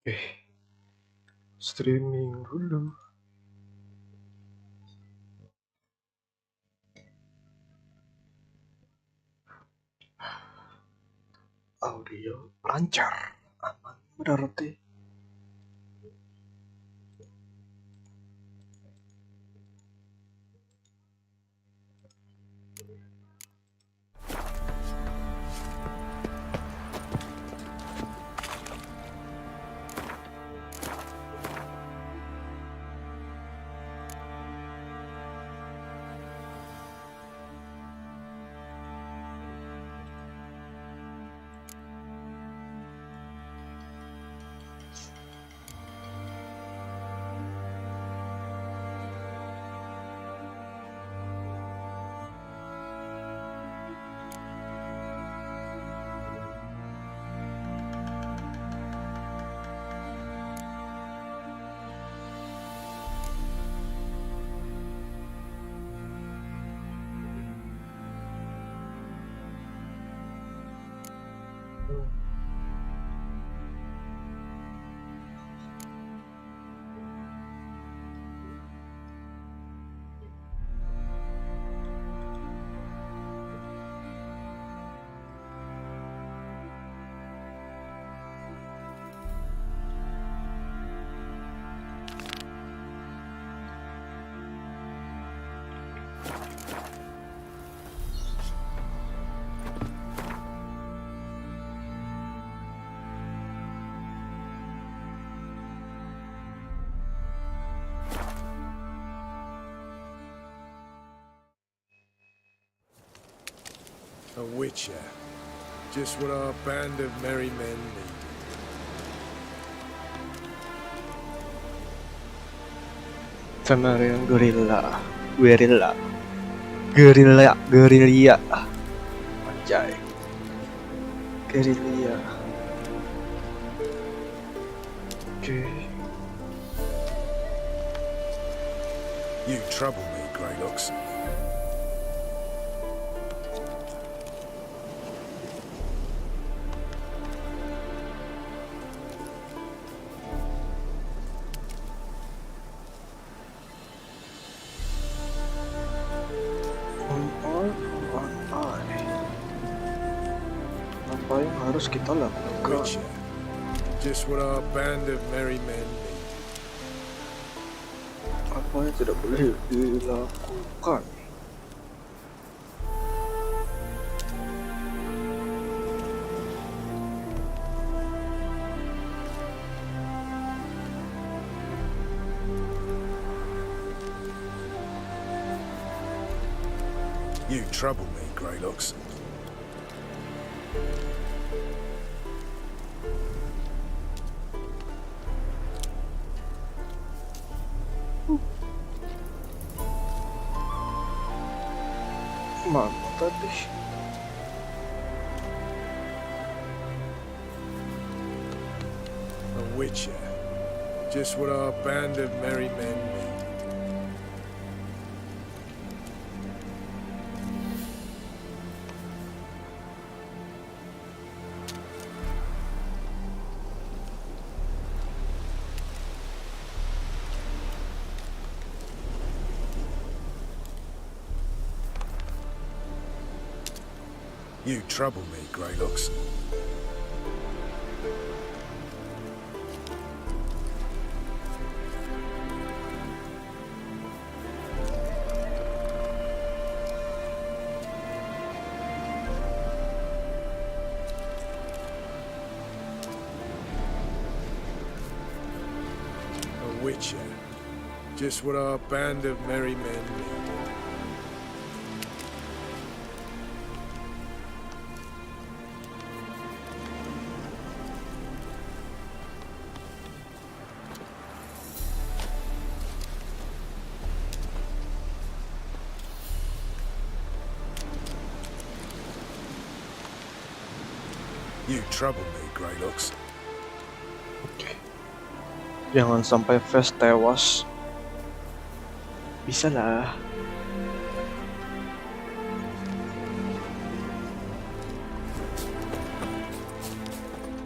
Eh, streaming dulu. Audio lancar, aman berarti. A witcher. Just what our band of merry men need. Scenario guerrilla, guerrilla, anjay, guerrilla. Oke. You trouble me, Greylocks. Apa yang harus kita lakukan? Witcher. Just what our band of merry men need. Apa yang tidak boleh dilakukan? You trouble me, Greylocks. Mana tadi? A witcher. Just what our band of merry men need. You trouble me, Greylocks. A witcher. Just what our band of merry men need. You trouble me, Greylocks. Jangan sampai Vest tewas. Bisa lah.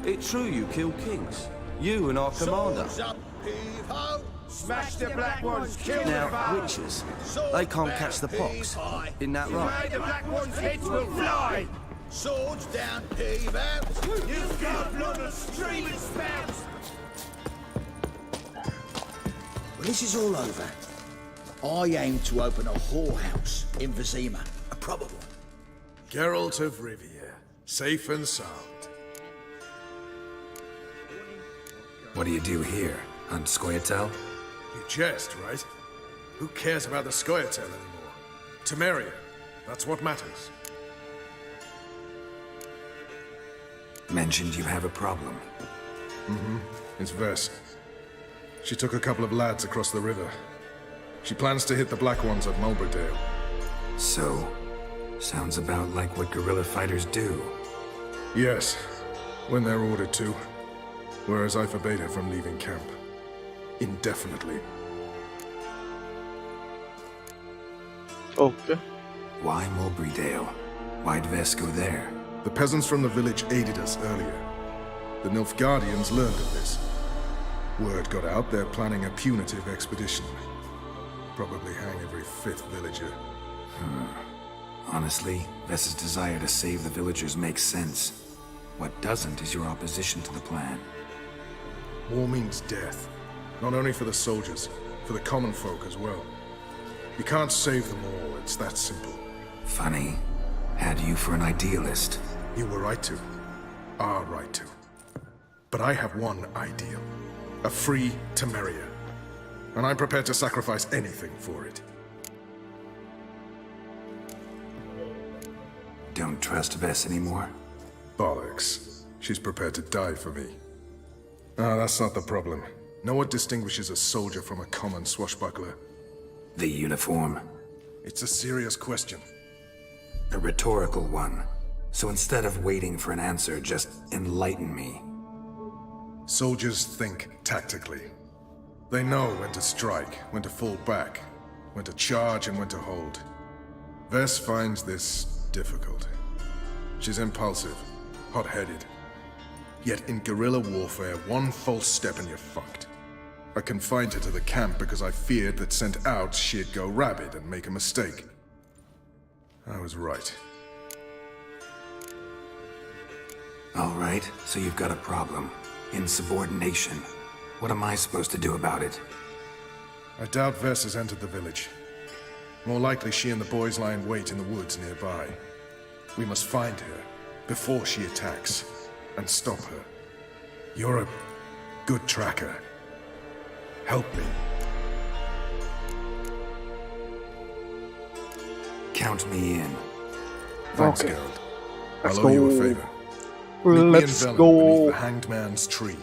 It's true you kill kings. You and our commander. Swords up, heave-ho! Smash the black ones, kill the Now, foes! witches, Swords they can't down, catch the pox. heave-high. Isn't that right? The black ones' heads will fly! Swords down, heave out! You've got blood of streaming spouts! When this is all over, I aim to open a whorehouse in Vizima, a proper one. Geralt of Rivia, safe and sound. What do you do here? On Scoia'tael? You jest, right? Who cares about the Scoia'tael anymore? Temeria, that's what matters. Mentioned you have a problem. It's Vess. She took a couple of lads across the river. She plans to hit the Black Ones at Mulberdale. So, sounds about like what guerrilla fighters do. Yes, when they're ordered to. Whereas I forbade her from leaving camp. Indefinitely. Okay. Why Mulberrydale? Why'd Vess go there? The peasants from the village aided us earlier. The Nilfgaardians learned of this. Word got out they're planning a punitive expedition. Probably hang every fifth villager. Honestly, Vess's desire to save the villagers makes sense. What doesn't is your opposition to the plan. War means death. Not only for the soldiers, for the common folk as well. You can't save them all, it's that simple. Funny. Had you for an idealist. You were right to. Are right to. But I have one ideal. A free Temeria. And I'm prepared to sacrifice anything for it. Don't trust Vess anymore? Bollocks. She's prepared to die for me. Ah, that's not the problem. Know what distinguishes a soldier from a common swashbuckler? The uniform? It's a serious question. A rhetorical one. So instead of waiting for an answer, just enlighten me. Soldiers think tactically. They know when to strike, when to fall back, when to charge and when to hold. Vess finds this difficult. She's impulsive, hot-headed. Yet in guerrilla warfare, one false step and you're fucked. I confined her to the camp because I feared that sent out she'd go rabid and make a mistake. I was right. All right, so you've got a problem. Insubordination. What am I supposed to do about it? I doubt Vess has entered the village. More likely she and the boys lie in wait in the woods nearby. We must find her before she attacks and stop her. You're a good tracker. Help me. Count me in. Thanks, Okay. Geralt. Let's I'll owe you a go. favor. Meet me in Let's Velen go. beneath the Hanged Man's tree.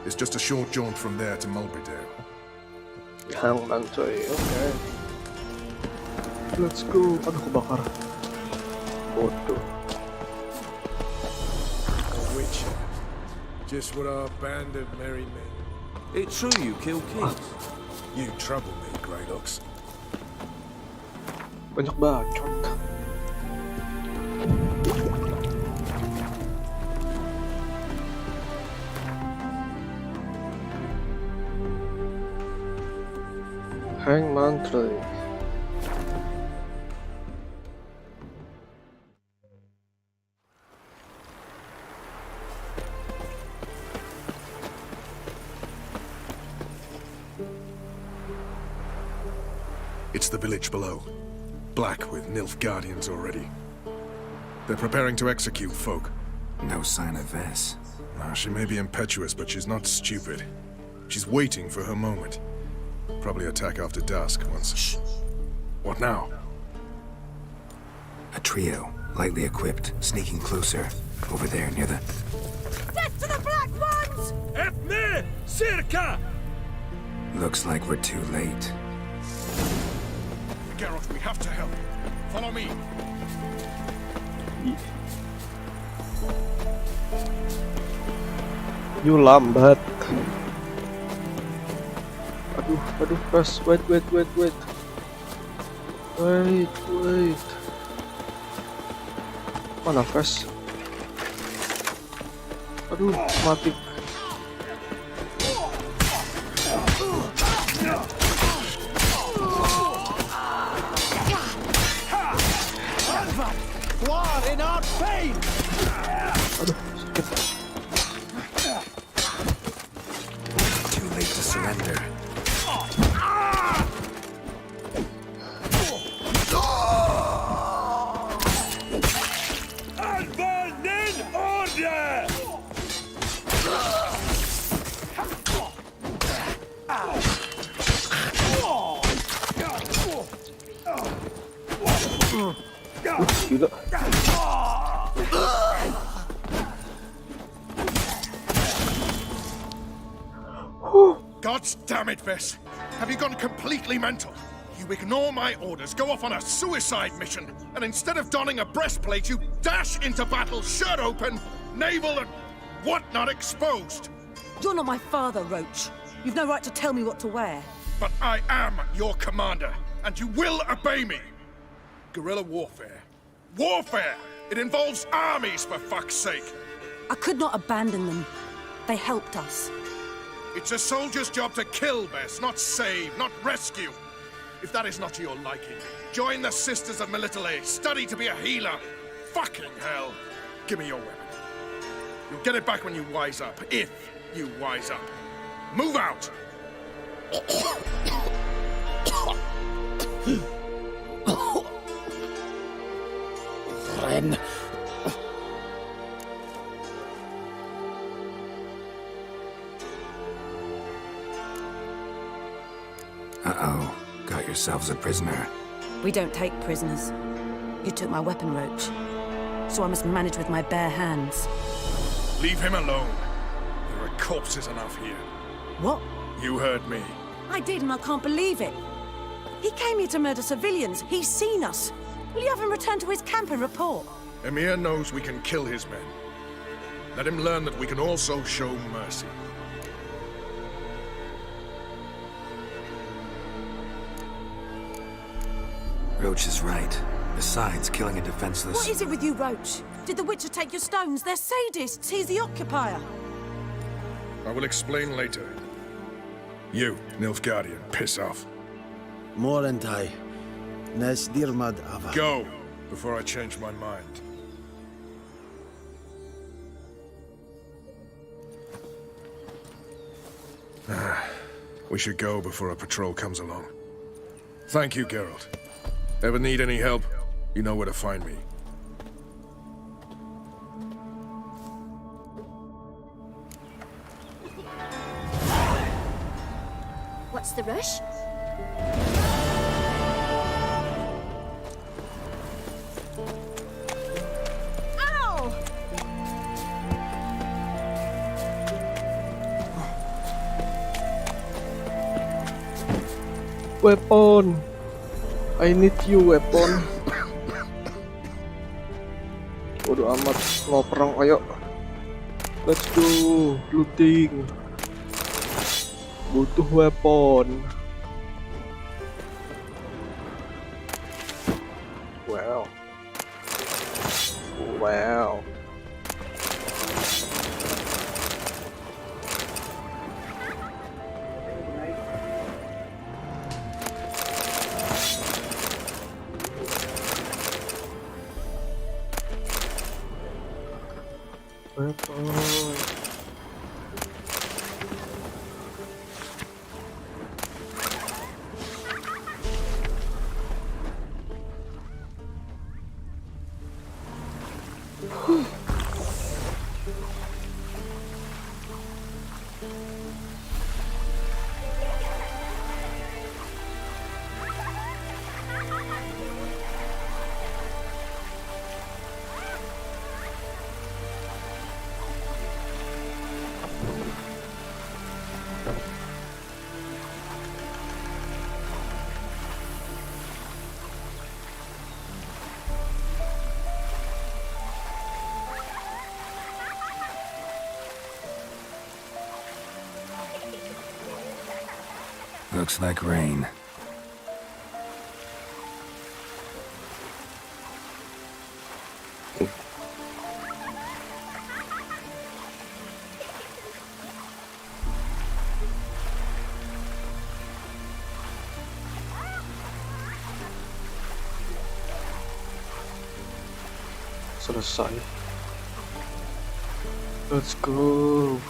It's just a short jaunt from there to Mulberrydale. Hangman coy. Okay. Let's go. Ano ko bakar? Boto. A witcher. Just what our band of merry men. It's true you kill kings. You trouble me, Greylocks. Banyak bacot. Hangman tree. It's the village below. Black with Nilfgaardians already. They're preparing to execute folk. No sign of Vess. She may be impetuous, but she's not stupid. She's waiting for her moment. Probably attack after dusk once. Shh. What now? A trio, lightly equipped, sneaking closer. Over there near the... Death to the Black Ones! Epne! Circa! Looks like we're too late. Geralt, we have to help. Follow me. You lambat. Aduh, Pras. Wait. Wait. Mana Pras? Aduh, mati. Thine art fame! Too late to surrender. Gila. God damn it, Vess! Have you gone completely mental? You ignore my orders, go off on a suicide mission, and instead of donning a breastplate, you dash into battle, shirt open, navel and whatnot exposed. You're not my father, Roach. You've no right to tell me what to wear. But I am your commander, and you will obey me. Guerrilla warfare. Warfare! It involves armies, for fuck's sake. I could not abandon them. They helped us. It's a soldier's job to kill, Bess, not save, not rescue. If that is not to your liking, join the Sisters of Melitele, study to be a healer. Fucking hell. Give me your weapon. You'll get it back when you wise up, if you wise up. Move out! Ren. Uh-oh. Got yourselves a prisoner. We don't take prisoners. You took my weapon, Roach. So I must manage with my bare hands. Leave him alone. There are corpses enough here. What? You heard me. I did, and I can't believe it. He came here to murder civilians. He's seen us. Will you have him return to his camp and report? Emir knows we can kill his men. Let him learn that we can also show mercy. Roach is right. Besides, killing a defenseless... What is it with you, Roach? Did the Witcher take your stones? They're sadists. He's the occupier. I will explain later. You, Nilfgaardian, piss off. Morentai. Nes dirmad ava. Go, before I change my mind. We should go before a patrol comes along. Thank you, Geralt. Ever need any help, you know where to find me. What's the rush? Ow! Weapon. I need you, weapon. Bodo amat, mau perang, ayo. Let's go, looting. Butuh weapon. Wow. Wow. Weapon. Looks like rain. Selesai. Let's go.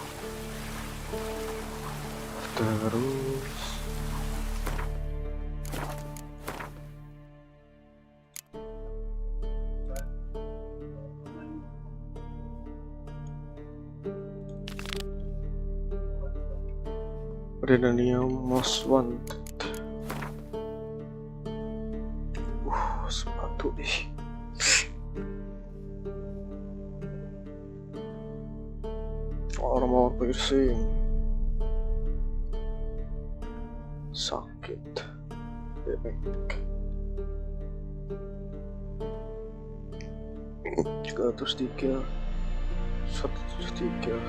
Terus Redanium Most Wanted. Sepatu nih. Armor piercing. Sakit. Efek. 303. 173.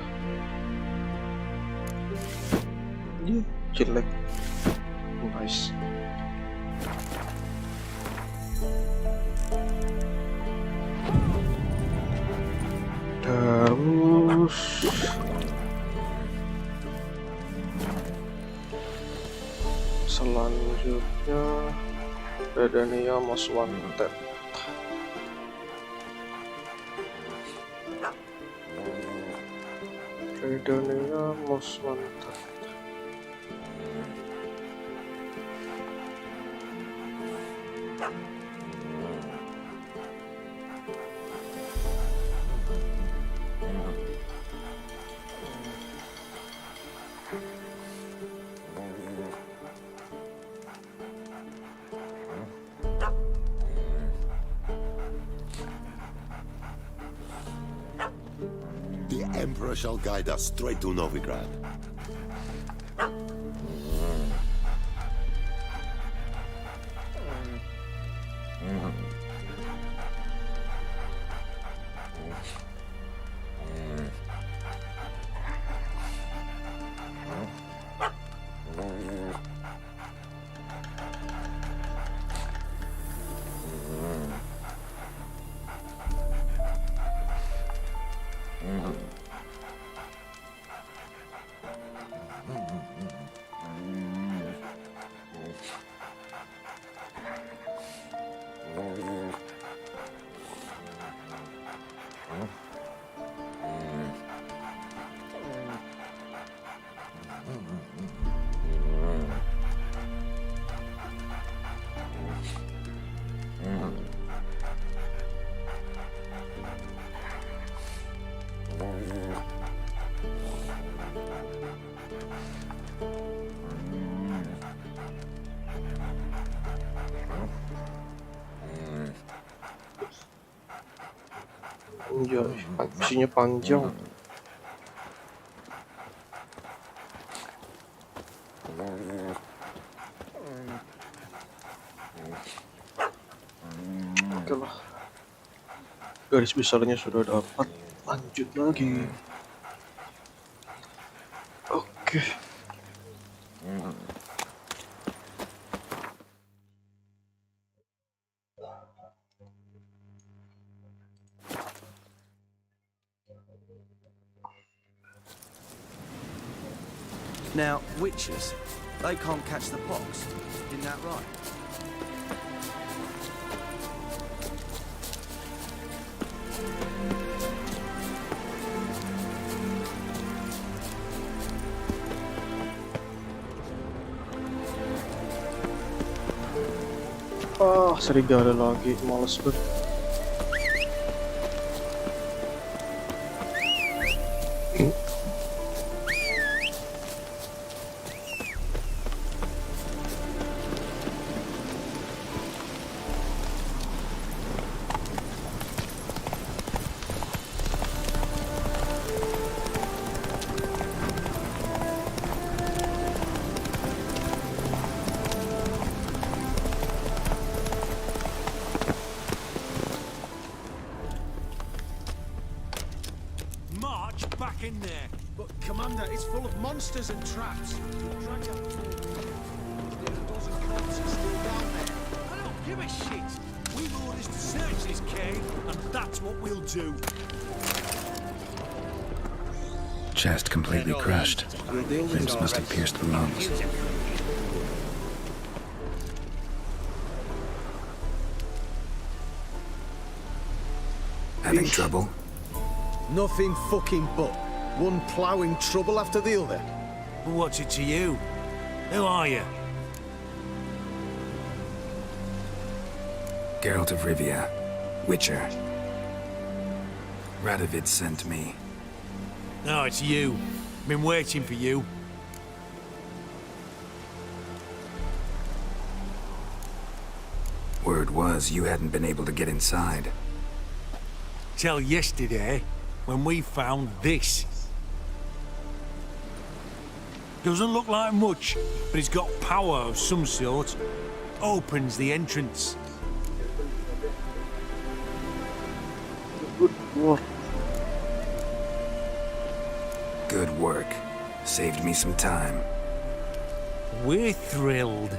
Ini jelek. Nice. Terus selanjutnya Redania Most Wanted. Redania Most Wanted. The Emperor shall guide us straight to Novigrad. Ya, isinya panjang. Oke lah. Garis besarnya sudah dapat. Lanjut lagi. Oke. Now, witches, they can't catch the pox. Isn't that right? Serigala lagi, males banget. Back in there. But Commander, it's full of monsters and traps. Drag out there's a dozen corpses still down there. I don't give a shit. We've orders to search this cave, and that's what we'll do. Chest completely crushed. Ribs must have pierced the lungs. Having trouble? Nothing fucking but. One ploughing trouble after the other. What's it to you? Who are you? Geralt of Rivia, Witcher. Radovid sent me. No, it's you. Been waiting for you. Word was you hadn't been able to get inside. Till yesterday, when we found this. Doesn't look like much, but it's got power of some sort. Opens the entrance. Good work. Good work. Saved me some time. We're thrilled.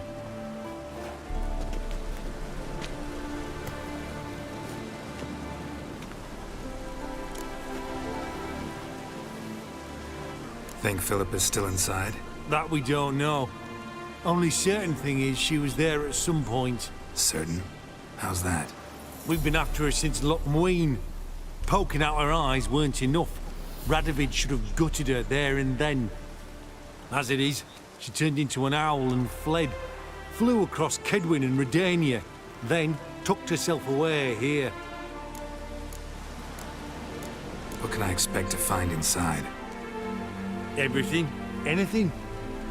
Think Philip is still inside? That we don't know. Only certain thing is she was there at some point. Certain? How's that? We've been after her since Lochmuin. Poking out her eyes weren't enough. Radovid should have gutted her there and then. As it is, she turned into an owl and fled. Flew across Kedwin and Redania. Then tucked herself away here. What can I expect to find inside? Everything. Anything.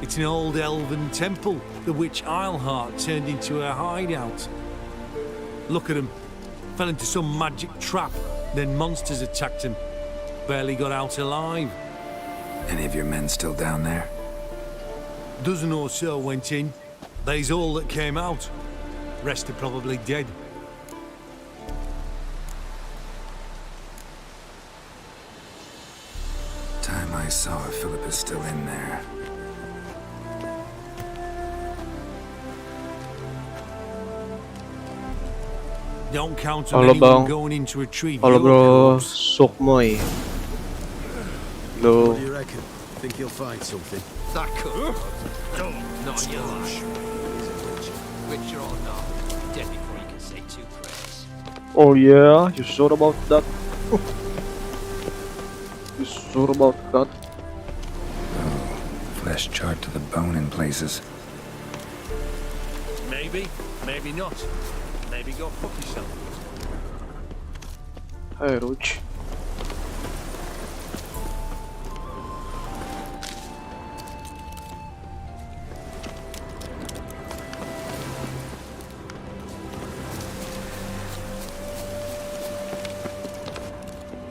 It's an old elven temple, the witch Eilhart turned into her hideout. Look at him. Fell into some magic trap, then monsters attacked him. Barely got out alive. Any of your men still down there? Dozen or so went in. They's all that came out. Rest are probably dead. Time I saw if Philip is still in there. Don't count on Halo anyone bang. going in to retrieve Halo your bro, corpse. Sukmoy. What Lo, do you reckon? Think you'll find something? That could. Not on your life. Witcher or not, dead before you can say two prayers. oh yeah, you sure about that? You sure about that? Flesh charred to the bone in places. Maybe, maybe not. Maybe go fuck yourself. Hey Ruch.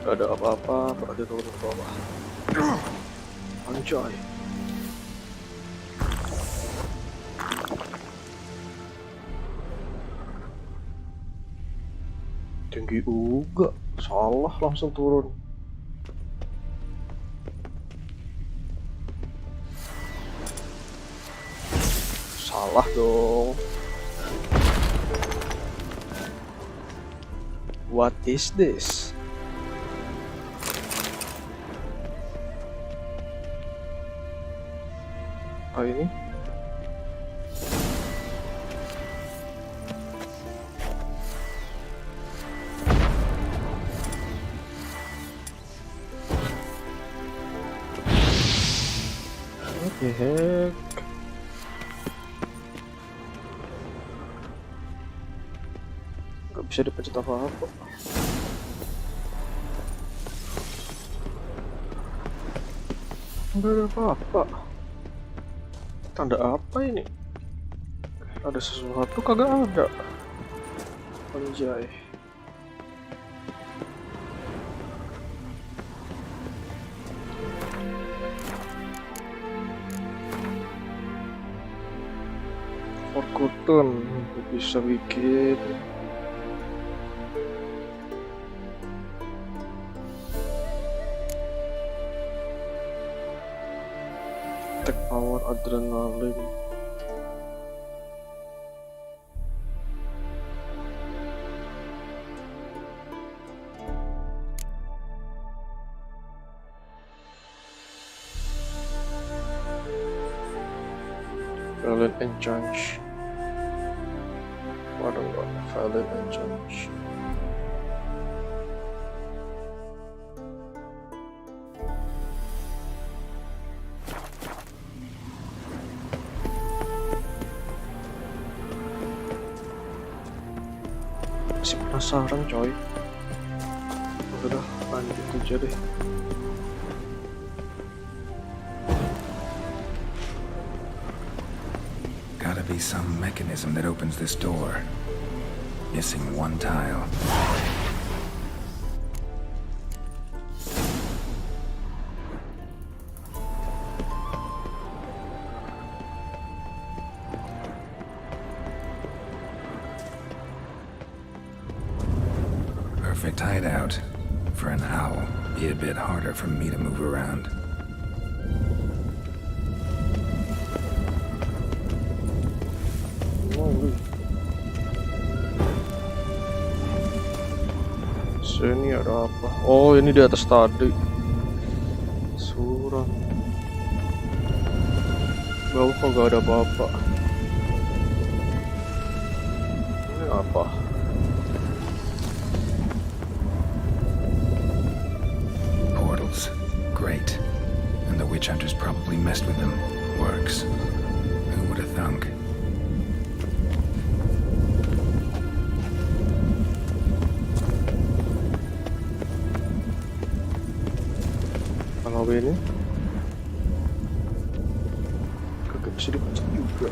Gak ada apa-apa, berarti turun ke bawah. Anjay. Tinggi juga, salah langsung turun. Salah dong. What is this? Apa ini? What the heck? Gak bisa dipencet apa-apa. Gak ada apa-apa. Tanda apa ini? Ada sesuatu kagak ada. Anjay. Forgotten bisa bikin attack power adrenaline. Valid and change. Waduh, valid and change. Masih penasaran coy. Udah lanjut aja deh. Gotta be some mechanism that opens this door. Missing one tile. Perfect hideout. For an owl, be a bit harder for me to move around. Sini ada apa? Oh, ini di atas tadi. Surat. Bawah kok gak ada apa-apa. Ini apa? Portals. Great. And the witch hunters probably messed with them. Works. Who would have thunk? Kalau ini kagak bisa dipencet juga.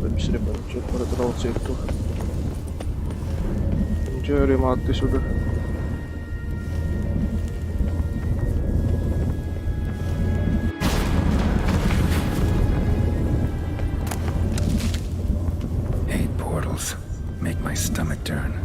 Gak bisa dipencet pada terlalu situ. Jadi mati sudah. Hate portals. Make my stomach turn.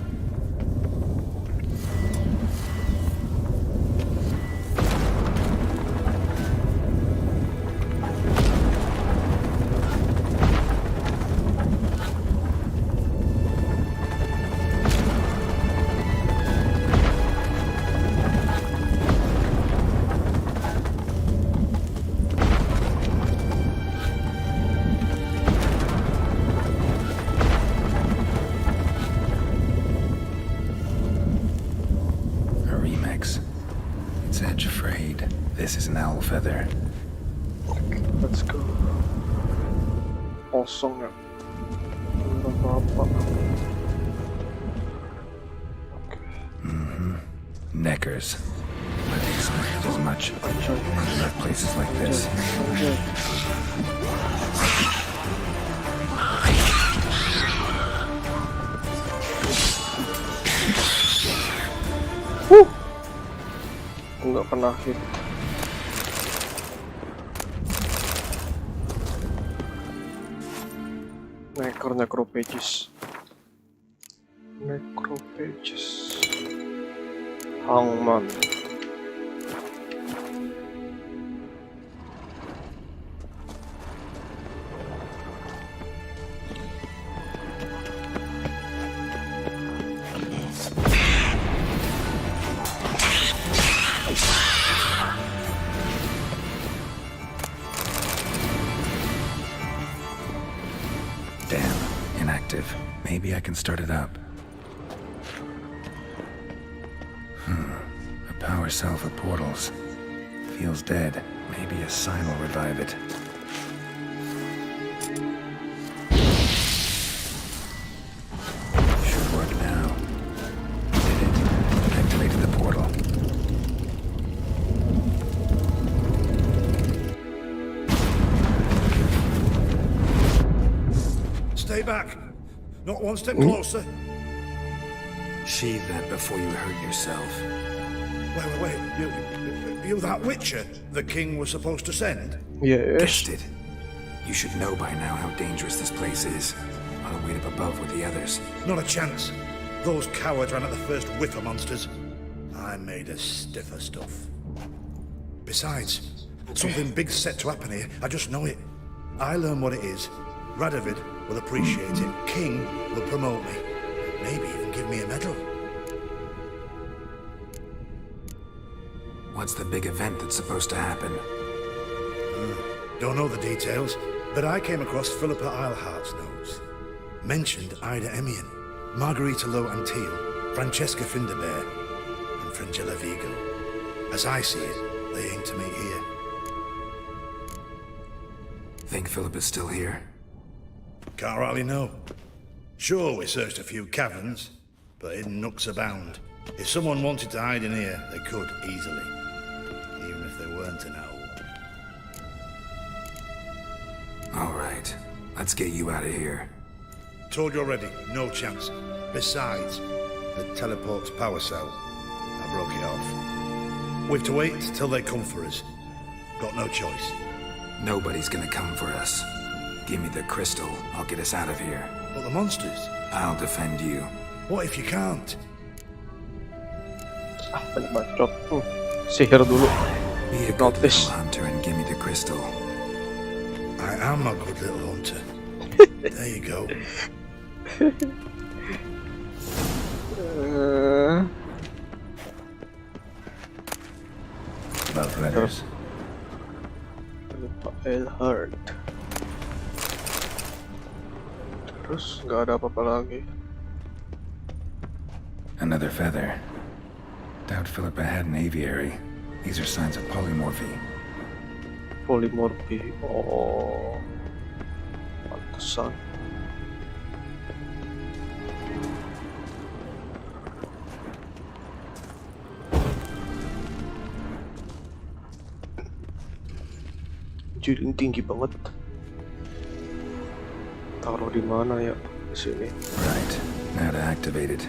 This is an owl feather. Let's go. Kosong ya. Belum apa-apa. Neckers. I've expected as much. Not places like this. Enggak kena hit. Necropages. Hangman. Maybe I can start it up. A power cell for portals. Feels dead. Maybe a sign will revive it. Should work now. Did it. Activated the portal. Stay back. Not one step closer. Sheathe that before you hurt yourself. Wait. You that Witcher the king was supposed to send? Yes. Guessed it. You should know by now how dangerous this place is. I'll wait up above with the others. Not a chance. Those cowards ran at the first whiff of monsters. I'm made of stiffer stuff. Besides, something big's set to happen here. I just know it. I learn what it is. Radovid will appreciate it. King will promote me. Maybe even give me a medal. What's the big event that's supposed to happen? Don't know the details, but I came across Philippa Eilhart's notes. Mentioned Ida Emian, Margarita Low Antille, Francesca Finderbear, and Frangilla Vigo. As I see it, they aim to meet here. Think Philippa's still here? Can't rightly know. Sure, we searched a few caverns, but hidden nooks abound. If someone wanted to hide in here, they could easily. Even if they weren't an owl. All right, let's get you out of here. Told you already, no chance. Besides, the teleport's power cell. I broke it off. We have to wait till they come for us. Got no choice. Nobody's gonna come for us. Give me the crystal, I'll get us out of here. But the monsters? I'll defend you. What if you can't? Banyak bacot. Sihir dulu. Be a good Notice. little hunter and give me the crystal. I am a good little hunter. There you go. Love letters. Heart. Terus nggak ada apa-apa lagi. Another feather. Doubt Philippa had an aviary. These are signs of polymorphy. Polimorfi. Oh, pantesan. Jadi tinggi banget. Taruh di mana ya? Di sini. Right. Now to activate it.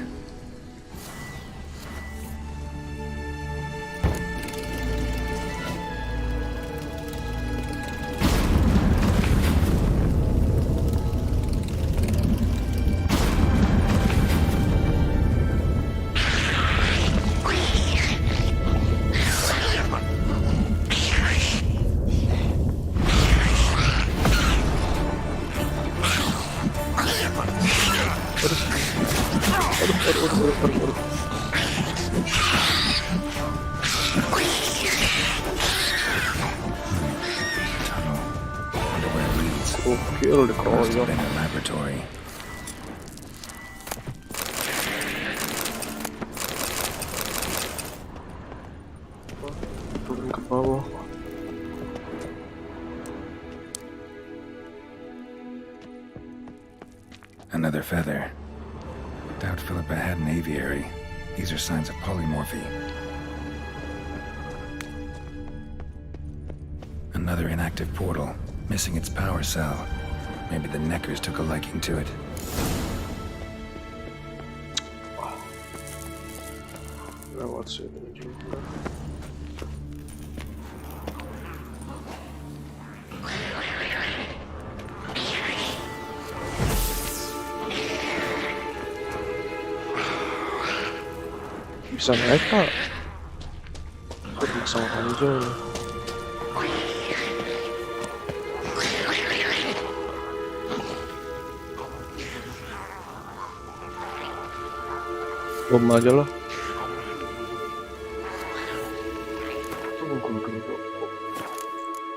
Gokil Must have dikeroyok. been a laboratory. Turun ke bawah. Another feather. Doubt Philippa had an aviary. These are signs of polymorphy. Another inactive portal, missing its power cell. Maybe the Neckers took a liking to it. Lewat sini juga. Bisa naik pak? Aku pasang aja. Bom aja lah. Tunggu dulu.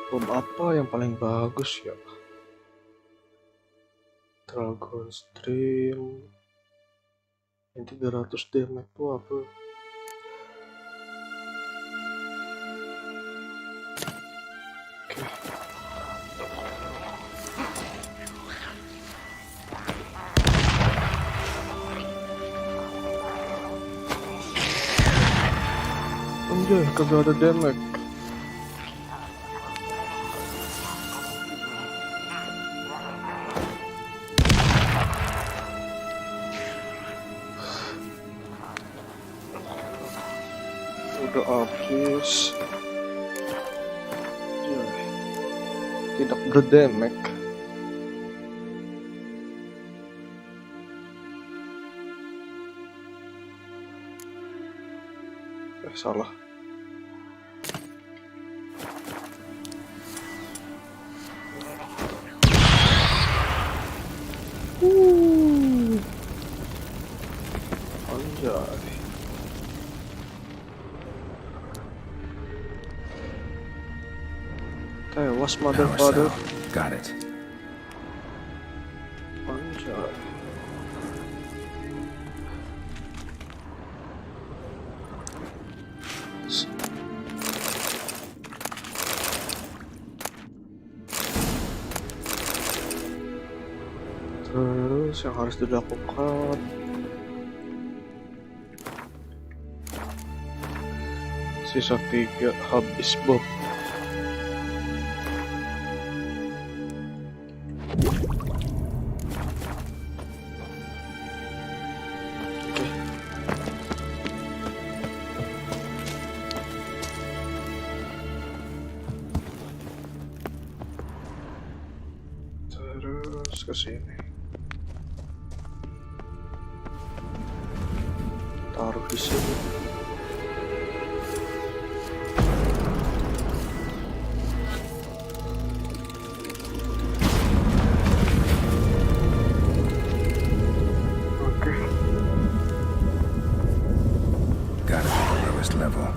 Bom apa yang paling bagus ya? Dragon Stream yang 300 damage itu apa? Anjay, kagak ada damage. Udah habis. Anjay. Tidak berdamage. Salah. Anjay. Tewas mother Power father. cell. Got it. Anjay. Terus yang harus dilakukan sisa 3 habis Bob. Terus ke sini. Taruh di sini. Oke. Gotta be the lowest level.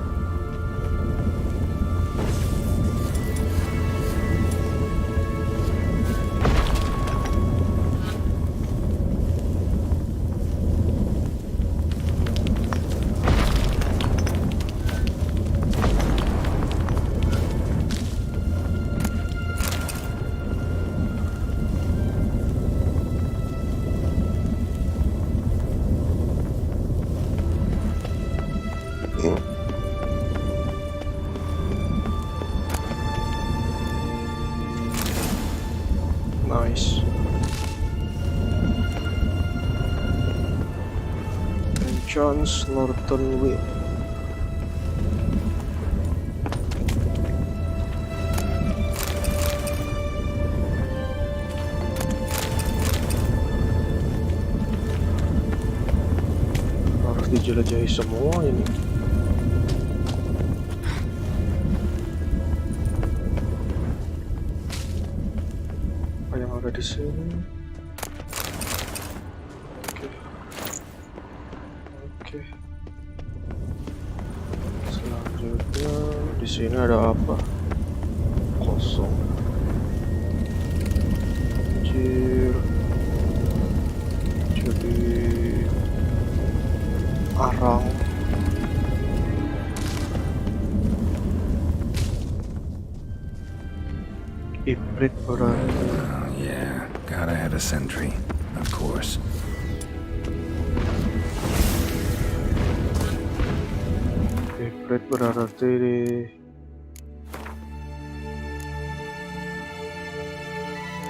Nice. Enchants Northern Wind. Harus dijelajahi semua ini. Apa yang ada di sini? Oke. Selanjutnya di sini ada apa? Kosong. Anjir. Jadi arang. Ibrit berani. Oh, yeah. Gotta have a sentry, of course. Ibrit berarti di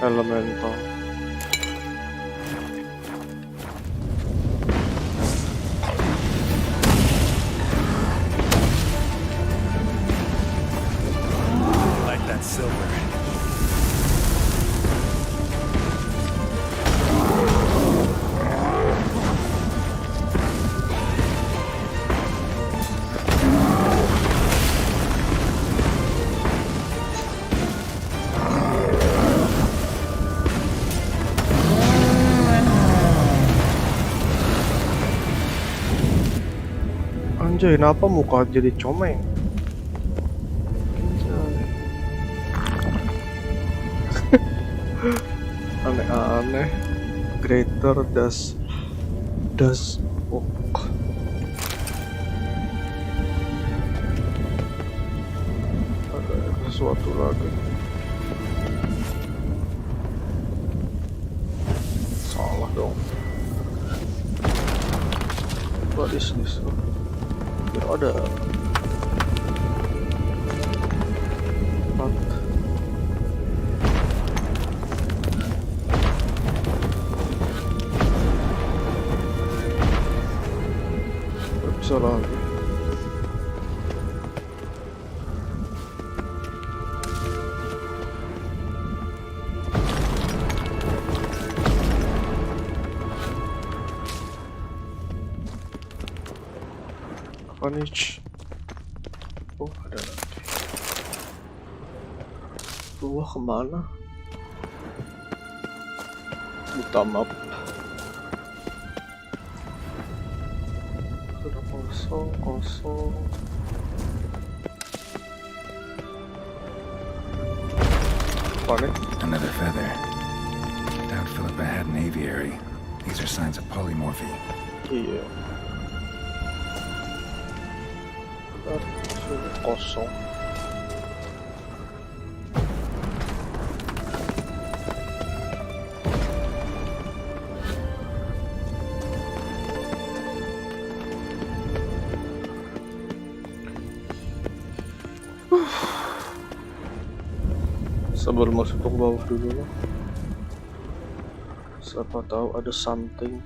elemental. Like that silver. Anjay, kenapa muka jadi comeng? Aneh-aneh. Greater das walk. Ada sesuatu lagi. Salah dong. What is this? Ada bisa lagi. Apa nih? Oh, ada lagi. Buah kemana? Buta map. Sudah kosong. Apa nih? Another feather. Doubt Philippa had an aviary. These are signs of polymorphy. Iya. Sudah kosong. Sebelum masuk ke bawah dulu lah. Siapa tahu ada something.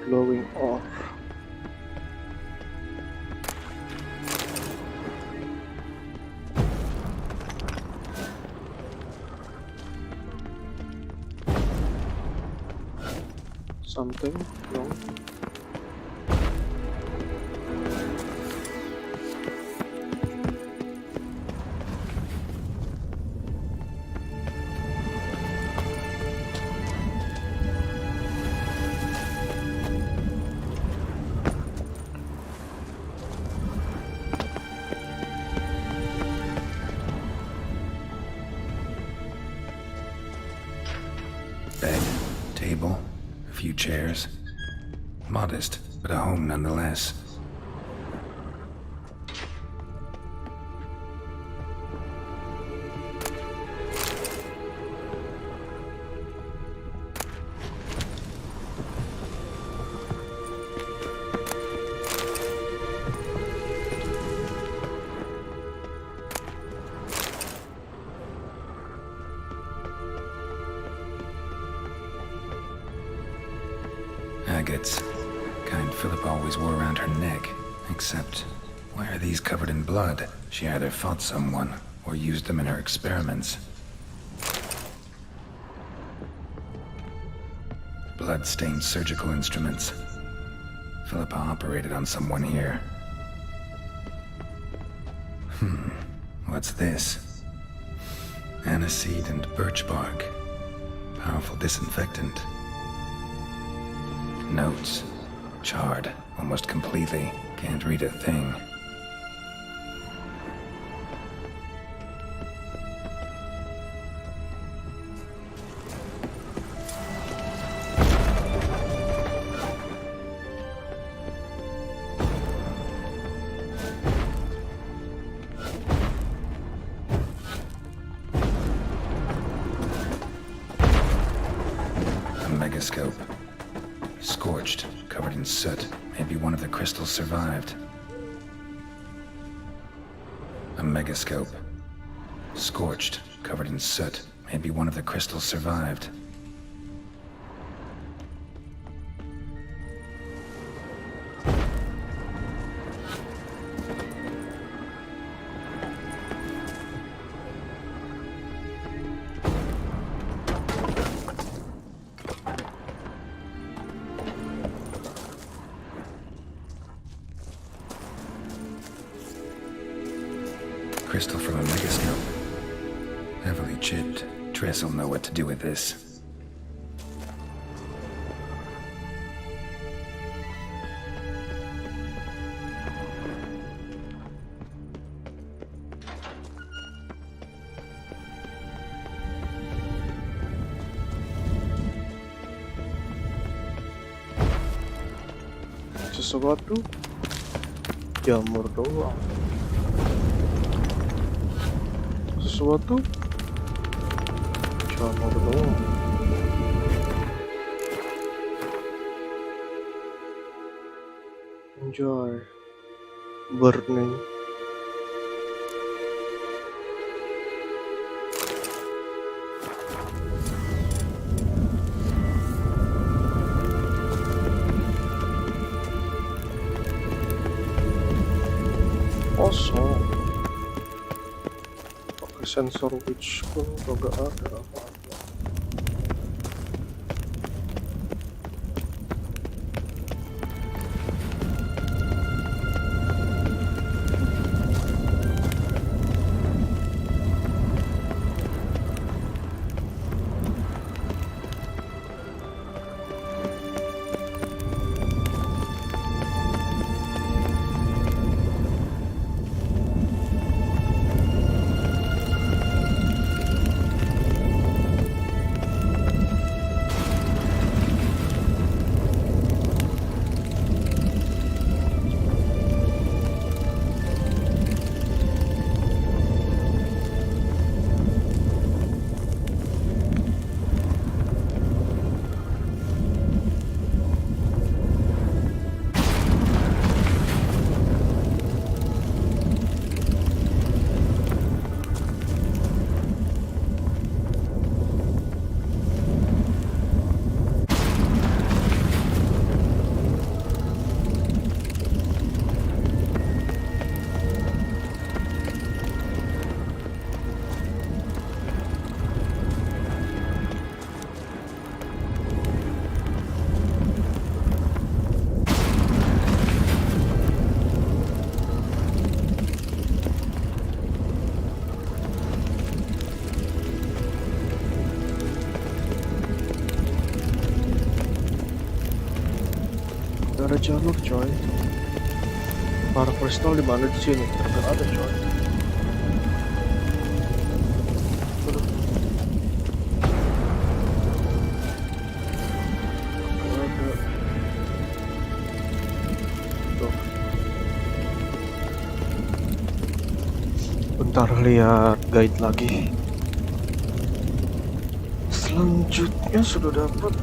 Glowing off. Something? No. Bed, table, a few chairs. Modest, but a home nonetheless. Agates. Kind Philip always wore around her neck. Except, why are these covered in blood? She either fought someone, or used them in her experiments. Blood-stained surgical instruments. Philippa operated on someone here. What's this? Aniseed and birch bark. Powerful disinfectant. Notes. Charred, almost completely. Can't read a thing. A megascope. Scorched, covered in soot. Maybe one of the crystals survived. A megascope. Scorched, covered in soot. Maybe one of the crystals survived. Crystal from a megascope. Heavily chipped. Tress will know what to do with this. Sesuatu jamur doang. Sesuatu jamur doang. Enjoy burning. Kosong. Pakai sensor witch pun kagak ada apa-apa. ada jalur coy. Para kristal di mana di sini? Nggak ada coy. Aduh. Nggak ada. Tuh. Bentar lihat guide lagi. Selanjutnya sudah dapat.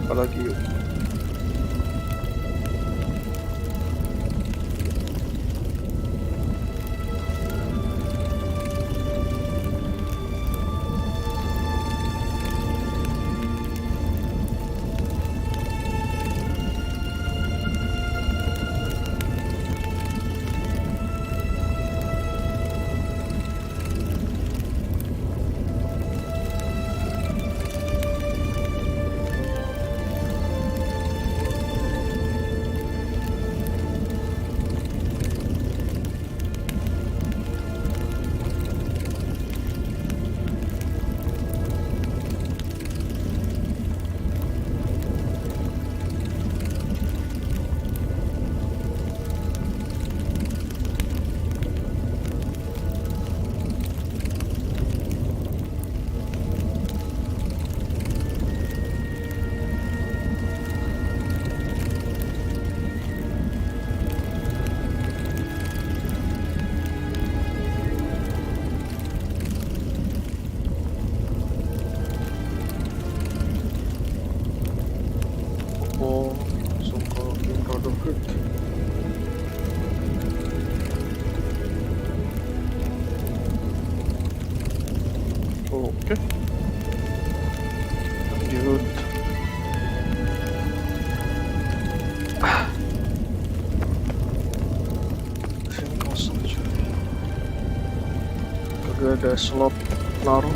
Apalagi yuk. Langsung ke Indonesia. Oke. Lanjut. Sini kosong cuy. Kagak ada slot naruh.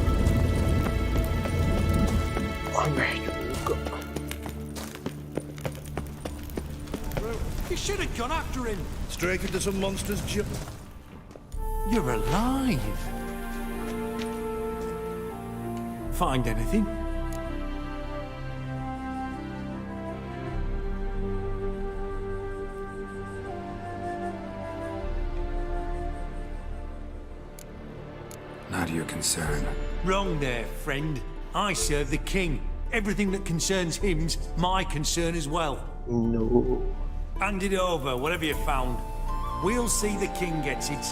Aneh juga. You should have gone after him. Straight into some monster's You're alive. Find anything? Not your concern. Wrong there, friend. I serve the king. Everything that concerns him's my concern as well. No. Hand it over, whatever you found. We'll see the king gets it.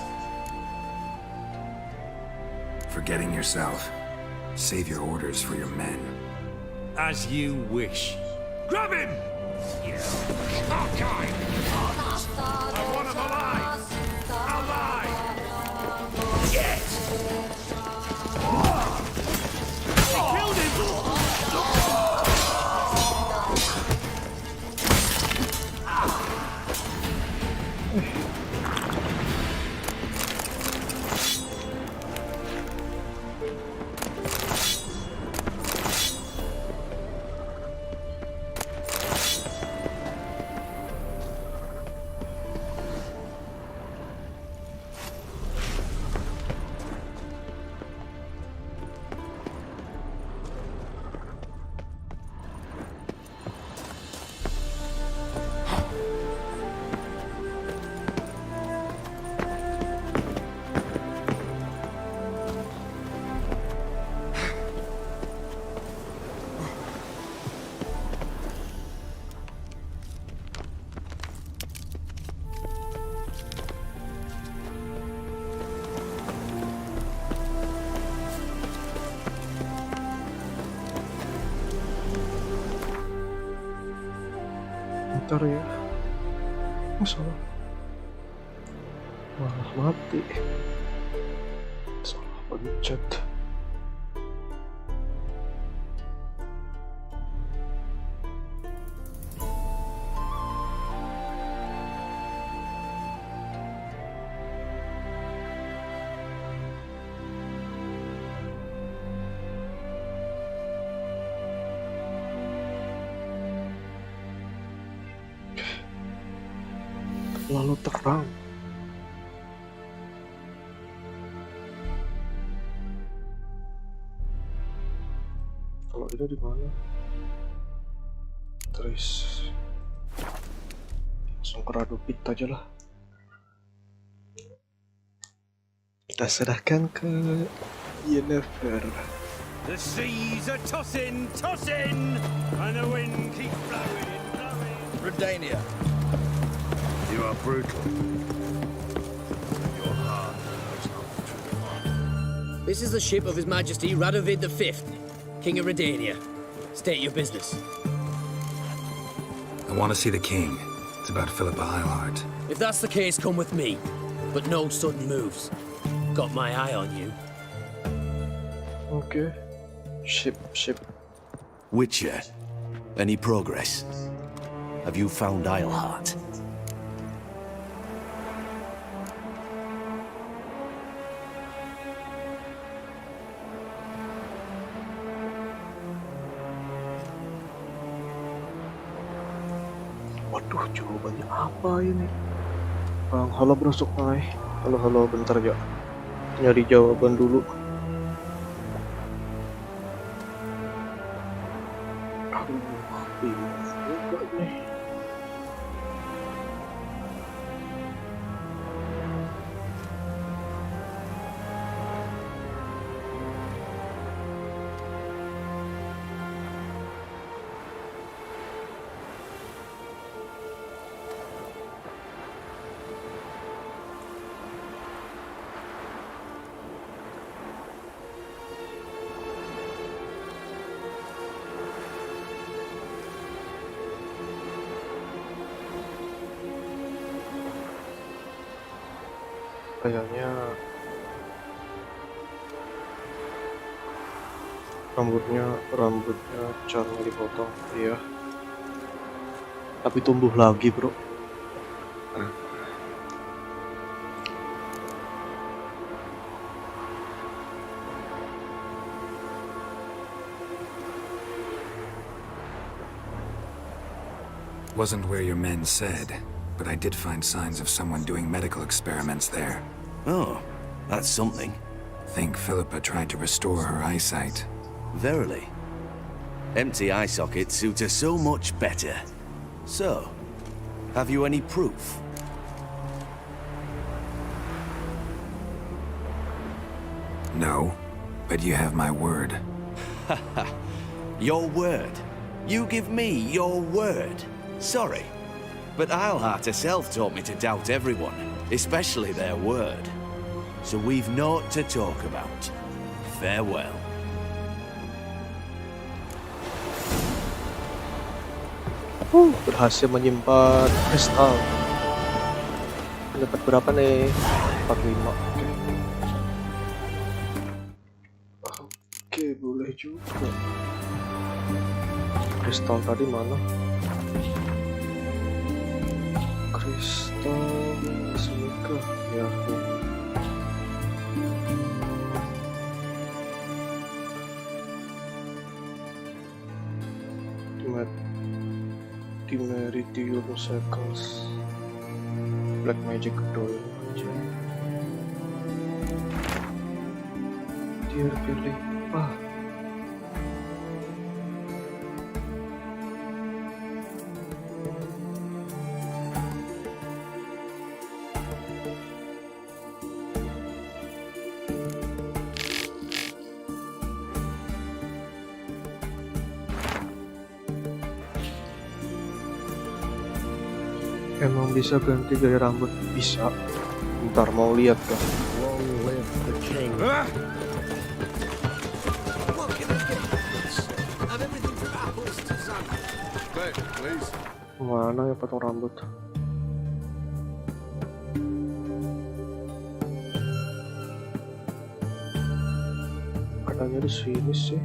Forgetting yourself. Save your orders for your men. As you wish. Grab him! Yeah. Okay. I want him alive! Alive! Yes! He killed him! Bentar ya. Masalah. Malah mati. Salah pencet. Terlalu terang. Kalau ini di mana? Terus langsung ke Radu Pit aja lah. Kita serahkan ke Yennefer. The seas are tossing, tossing, and the wind keeps blowing, blowing. Redania. You are brutal. Your heart knows not the truth. This is the ship of His Majesty Radovid V, King of Redania. State your business. I want to see the king. It's about Philippa Eilhart. If that's the case, come with me. But no sudden moves. Got my eye on you. Okay. Ship. Witcher, any progress? Have you found Eilhart? Waduh, jawabannya apa ini? Bang, halo brosok mai. Halo, bentar ya. Nyari jawaban dulu. Aduh, bingung juga nih. Kayaknya rambutnya caranya dipotong, iya. Tapi tumbuh lagi, bro. Wasn't where your men said, but I did find signs of someone doing medical experiments there. Oh, that's something. Think Philippa tried to restore her eyesight. Verily. Empty eye sockets suit her so much better. So, have you any proof? No, but you have my word. Your word? You give me your word? Sorry, but Eilhart herself taught me to doubt everyone, especially their word. So we've naught to talk about. Farewell. Berhasil menyimpan kristal. Dapat berapa nih? 45. Oke, boleh juga. Kristal tadi mana? Kristal semika ya. Dimeridium Circles Black Magic Doll aja. Dear Philippa. Emang bisa ganti gaya rambut? Bisa. Ntar mau lihat kan? Long live the king. Mana ya potong rambut? Kayaknya di sini sih.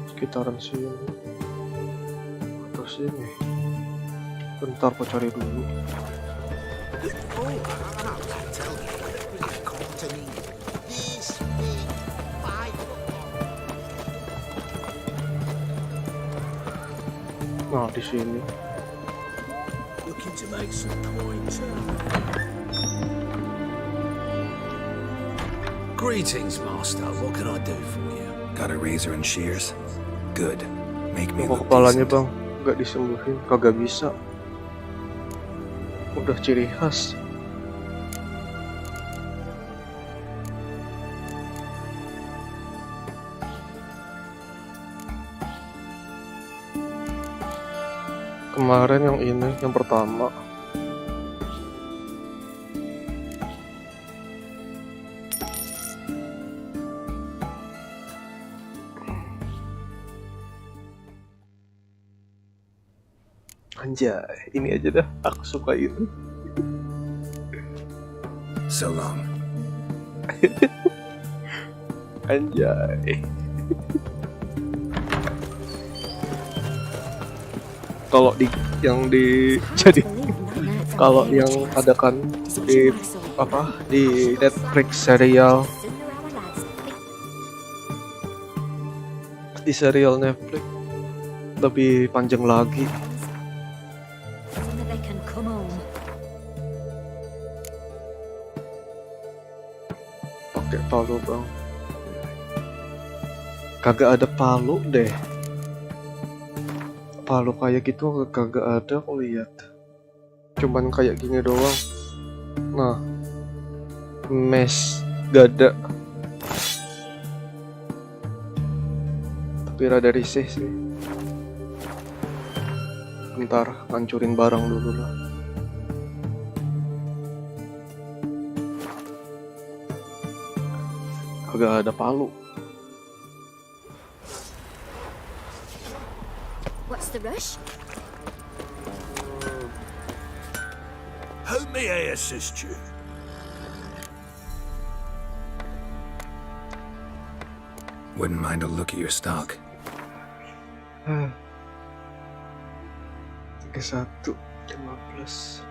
Sekitaran sini atau sini. Bentar, aku cari dulu. Nah, di sini. Looking to make some coins. Greetings, master. What can I do for you? Got a razor and shears? Good. Make me Kok look kepalanya decent. bang, nggak disembuhin, kagak bisa. Udah ciri khas. Kemarin yang ini, yang pertama. Anjay, ini aja dah, aku suka itu. So long. Anjay. Kalau di yang di jadi kalau yang ada kan di apa di Netflix serial Netflix lebih panjang lagi. Pakai palu bang. Kagak ada palu deh. Palu kayak gitu kagak ada, aku lihat. Cuman kayak gini doang. Nah, mesh gak ada. Tapi rada risih sih. Bentar, hancurin barang dulu lah. Kagak ada palu. What's the rush? How may I assist you? Wouldn't mind a look at your stock. 3115.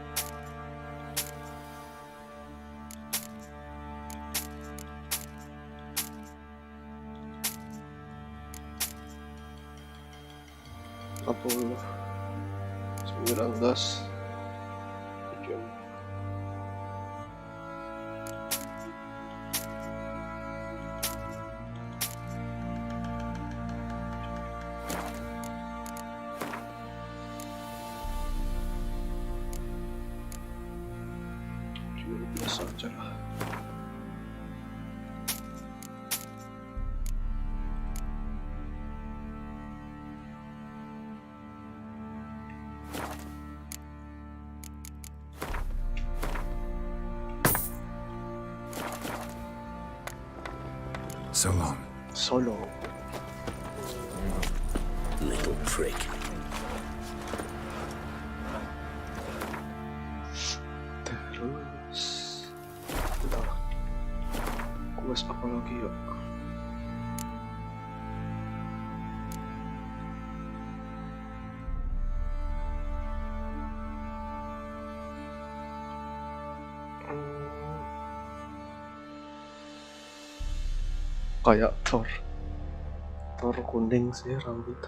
Apollo 19 jam. Biasa aja lah. So long. Solo. Little prick. Terus udah quest apa lagi ya? Kayak Thor kuning sih rambut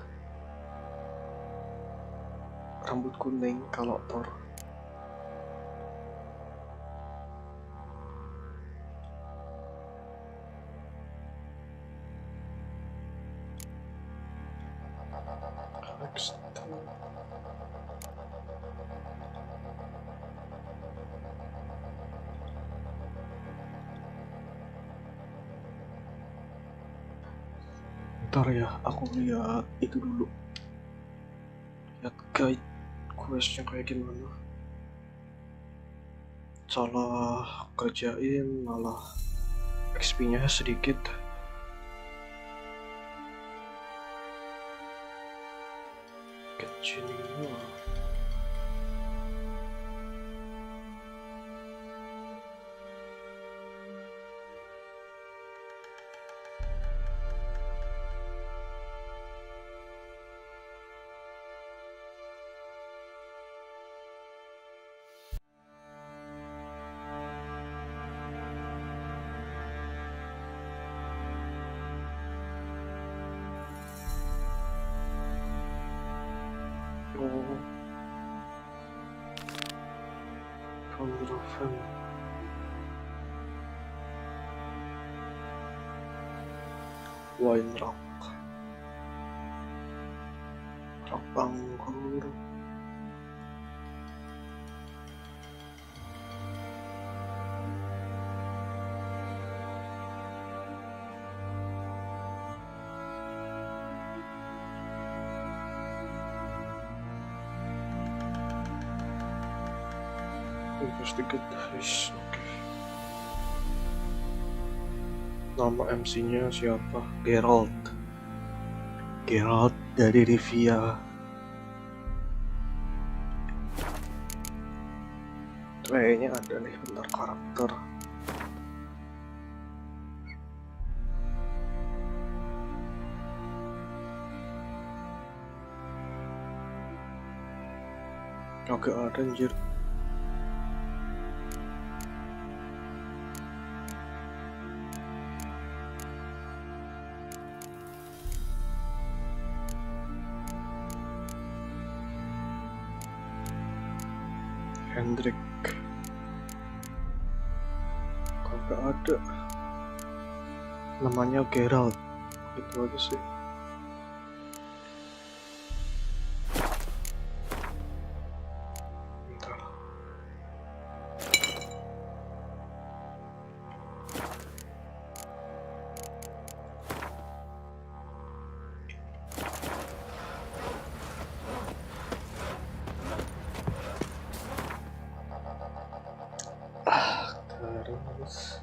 kuning kalau Thor. Bentar ya, aku lihat itu dulu. Lihat guide questnya kayak gimana. Salah kerjain malah XP-nya sedikit. Genshin. Pemberovan. Wine rock. Rock anggur. Investigate the haze. Oke. Nama MC-nya siapa? Geralt. Geralt dari Rivia. Kayaknya ada nih, bentar, karakter. Kagak ada anjir. Hendrik kagak ada, namanya Geralt, gitu aja sih. Bentar. Terus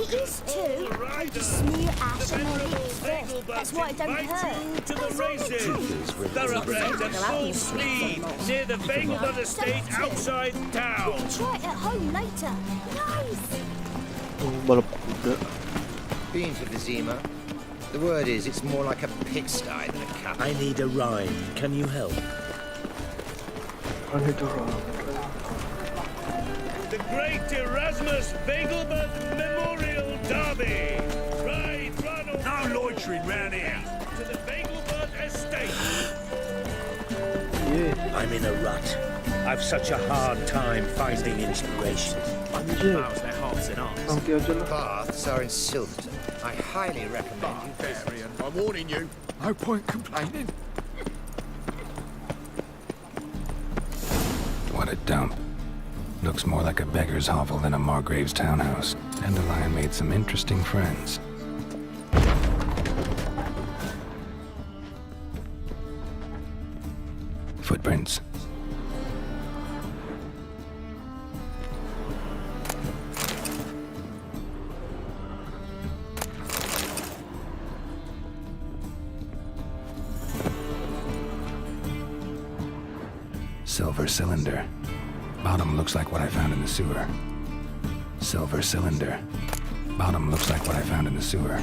It is too. I just smear ash on my lips first. That's why it don't hurt. To the races! Thoroughbred at full speed near the Vegelbud estate outside town. Try it at home later. Nice. balap kuda. Been to Vizima? The word is it's more like a pigsty than a cabin. I need a ride. Can you help? I need a ride. The Great Erasmus Vegelbud Memorial Derby. Ride, run, or no loitering round here. To the Vegelbud estate. Yeah. I'm in a rut. I've such a hard time finding inspiration. Anjir. Nanti aja lah. Baths are in Silverton. I highly recommend you visit. I'm warning you. No point complaining. What a dump. Looks more like a beggar's hovel than a Margrave's townhouse. Dandelion made some interesting friends. Footprints. Silver cylinder. Bottom looks like what I found in the sewer. Silver cylinder. Bottom looks like what I found in the sewer.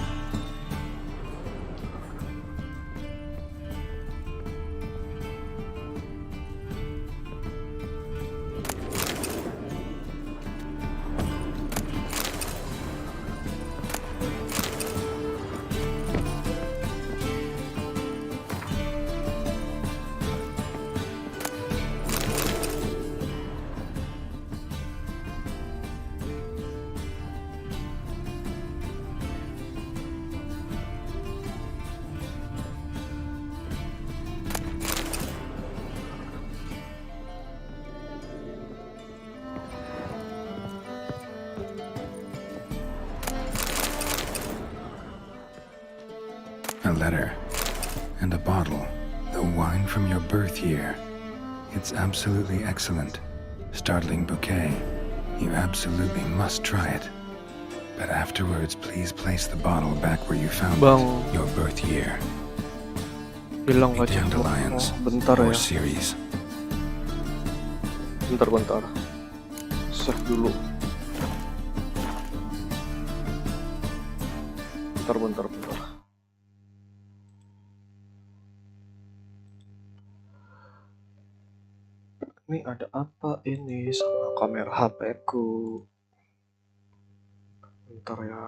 A letter. And a bottle. The wine from your birth year. It's absolutely excellent. Startling bouquet. You absolutely must try it. But afterwards, please place the bottle back where you found it. Your birth year. Bilang The aja. Dandelions. Oh, bentar Or ya. series. Bentar. Save dulu. Bentar. Ini ada apa ini sama kamera HP ku? Bentar ya.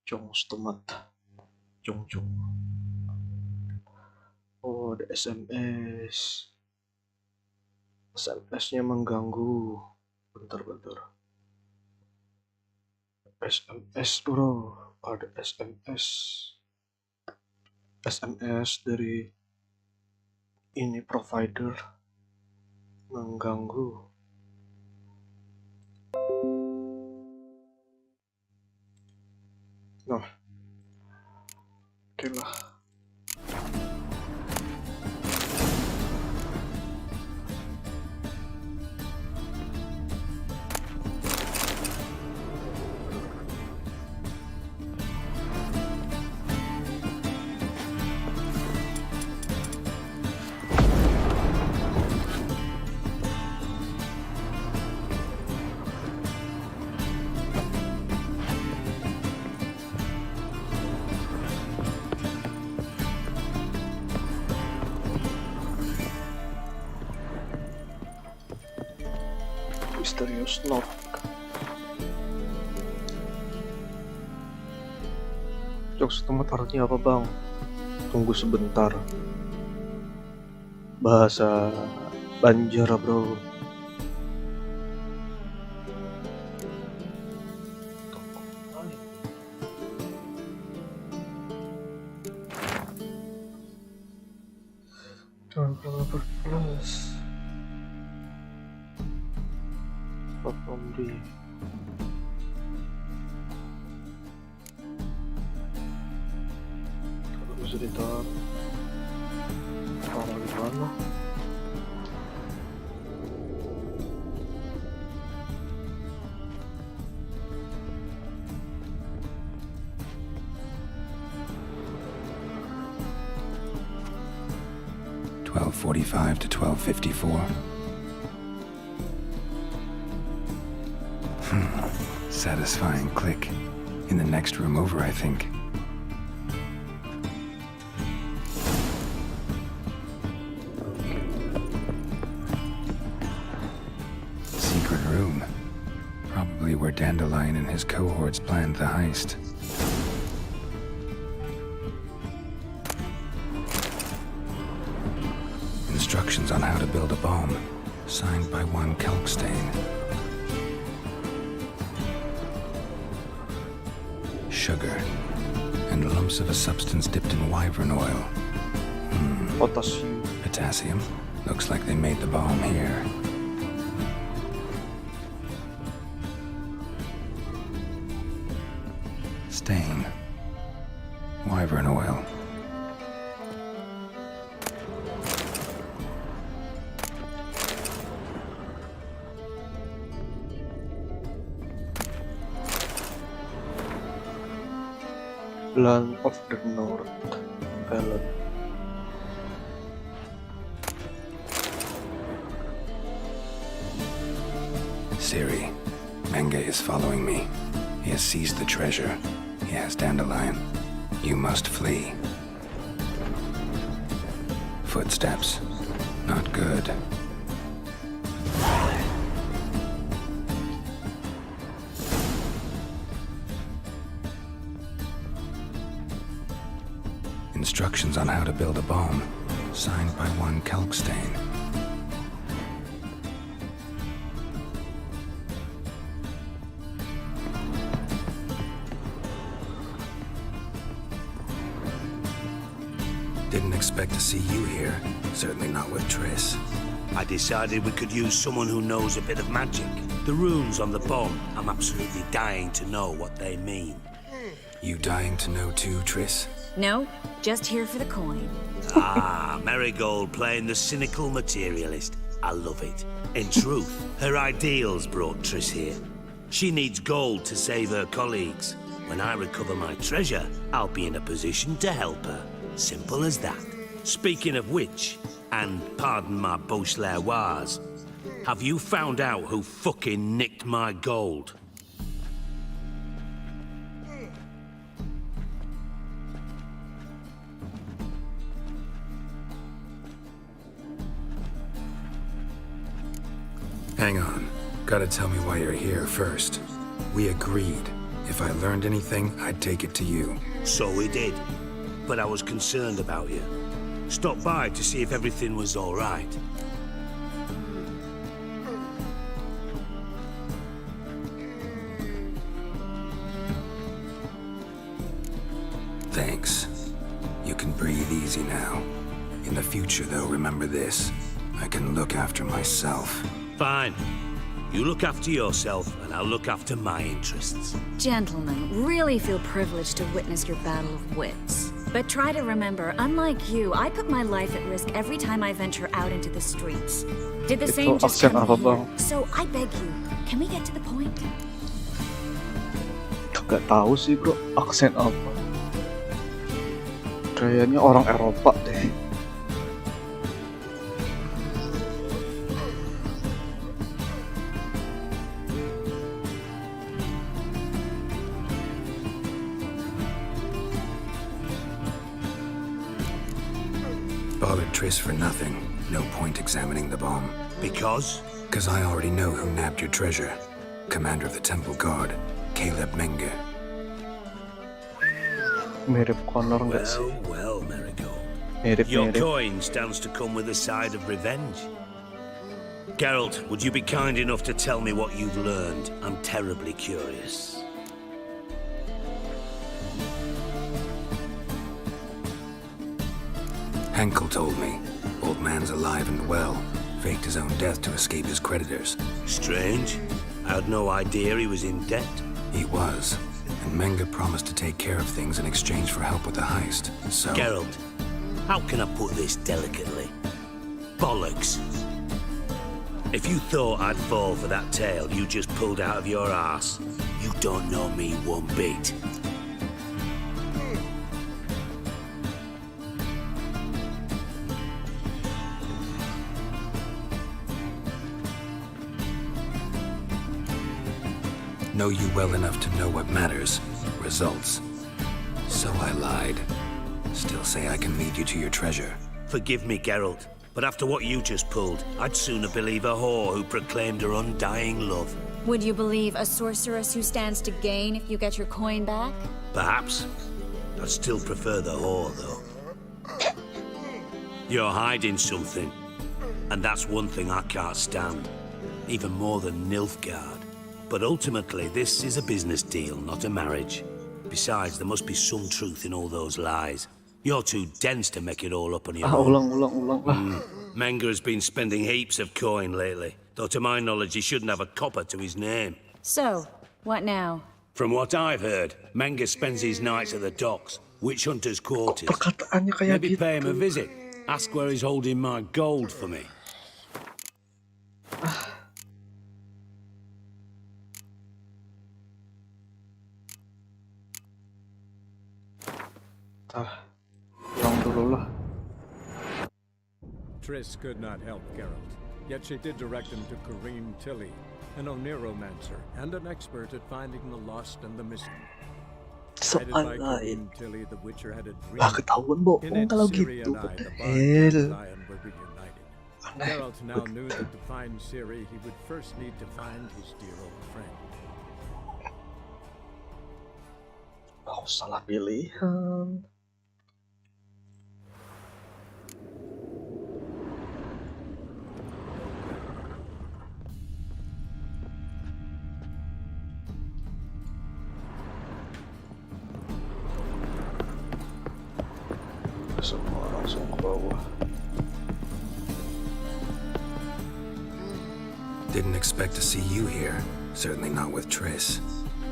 Jong stemat. Jong. Oh, ada SMS. SMS-nya mengganggu. Bentar. SMS bro, ada SMS. SMS dari ini provider mengganggu. Nah, oke lah. Misterius knock. Jokes tempat artinya apa bang? Tunggu sebentar. Bahasa Banjar bro. Plus. Pembeli. Kalau bisa ditaruh di mana? $12:45 to $12:54. Satisfying click. In the next room over, I think. Secret room. Probably where Dandelion and his cohorts planned the heist. Instructions on how to build a bomb. Signed by one Kelkstain. Sugar, and lumps of a substance dipped in wyvern oil. Potassium. Looks like they made the bomb here. Stain. Wyvern oil. Land of the North Island. Siri, Menge is following me. He has seized the treasure. He has Dandelion. You must flee. Footsteps. Not good. Instructions on how to build a bomb, signed by one Kelkstain. Didn't expect to see you here. Certainly not with Triss. I decided we could use someone who knows a bit of magic. The runes on the bomb, I'm absolutely dying to know what they mean. You dying to know too, Triss? No, just here for the coin. Marigold playing the cynical materialist. I love it. In truth, her ideals brought Triss here. She needs gold to save her colleagues. When I recover my treasure, I'll be in a position to help her. Simple as that. Speaking of which, and pardon my Beauclervois, have you found out who fucking nicked my gold? Hang on. Gotta tell me why you're here first. We agreed. If I learned anything, I'd take it to you. So we did. But I was concerned about you. Stopped by to see if everything was all right. Thanks. You can breathe easy now. In the future, though, remember this. I can look after myself. Fine. You look after yourself, and I'll look after my interests. Gentlemen, really feel privileged to witness your battle of wits. But try to remember, unlike you, I put my life at risk every time I venture out into the streets. Did the same just aksen come apa, here. Bang? So I beg you, can we get to the point? Gak tahu sih bro, aksen apa. Kayaknya orang Eropa deh. Bothered Triss for nothing. No point examining the bomb. Because? Because I already know who nabbed your treasure. Commander of the Temple Guard, Caleb Menge. Mirip Connor nggak sih? Well, Marigold. Mirip. Your coin stands to come with a side of revenge. Geralt, would you be kind enough to tell me what you've learned? I'm terribly curious. Henkel told me. Old man's alive and well. Faked his own death to escape his creditors. Strange. I had no idea he was in debt. He was. And Menge promised to take care of things in exchange for help with the heist. So... Geralt, how can I put this delicately? Bollocks. If you thought I'd fall for that tale you just pulled out of your arse, you don't know me one bit. Know you well enough to know what matters. Results. So I lied. Still say I can lead you to your treasure. Forgive me, Geralt, but after what you just pulled, I'd sooner believe a whore who proclaimed her undying love. Would you believe a sorceress who stands to gain if you get your coin back? Perhaps. I'd still prefer the whore, though. You're hiding something, and that's one thing I can't stand. Even more than Nilfgaard. But ultimately, this is a business deal, not a marriage. Besides, there must be some truth in all those lies. You're too dense to make it all up on your own. Ulang lah. Menge has been spending heaps of coin lately, though to my knowledge he shouldn't have a copper to his name. So, what now? From what I've heard, Menge spends his nights at the docks, witch hunters' quarters. Perkataannya kayak Maybe gitu. pay him a visit. Ask where he's holding my gold for me. Pulang dulu lah. Triss could not help Geralt, yet she did direct him to Kareem Tilly, an Oniromancer and an expert at finding the lost and the missing. Guided by Kareem Tilly, the Witcher had a dream. Lah ketahuan bohong kalau Ciri gitu. and I, the Hell. Bard and the Lion, were reunited. Aneh. Geralt now knew that to find Ciri, he would first need to find his dear old friend. Oh, salah pilihan. Semua langsung ke bawah. Didn't expect to see you here. Certainly not with Triss.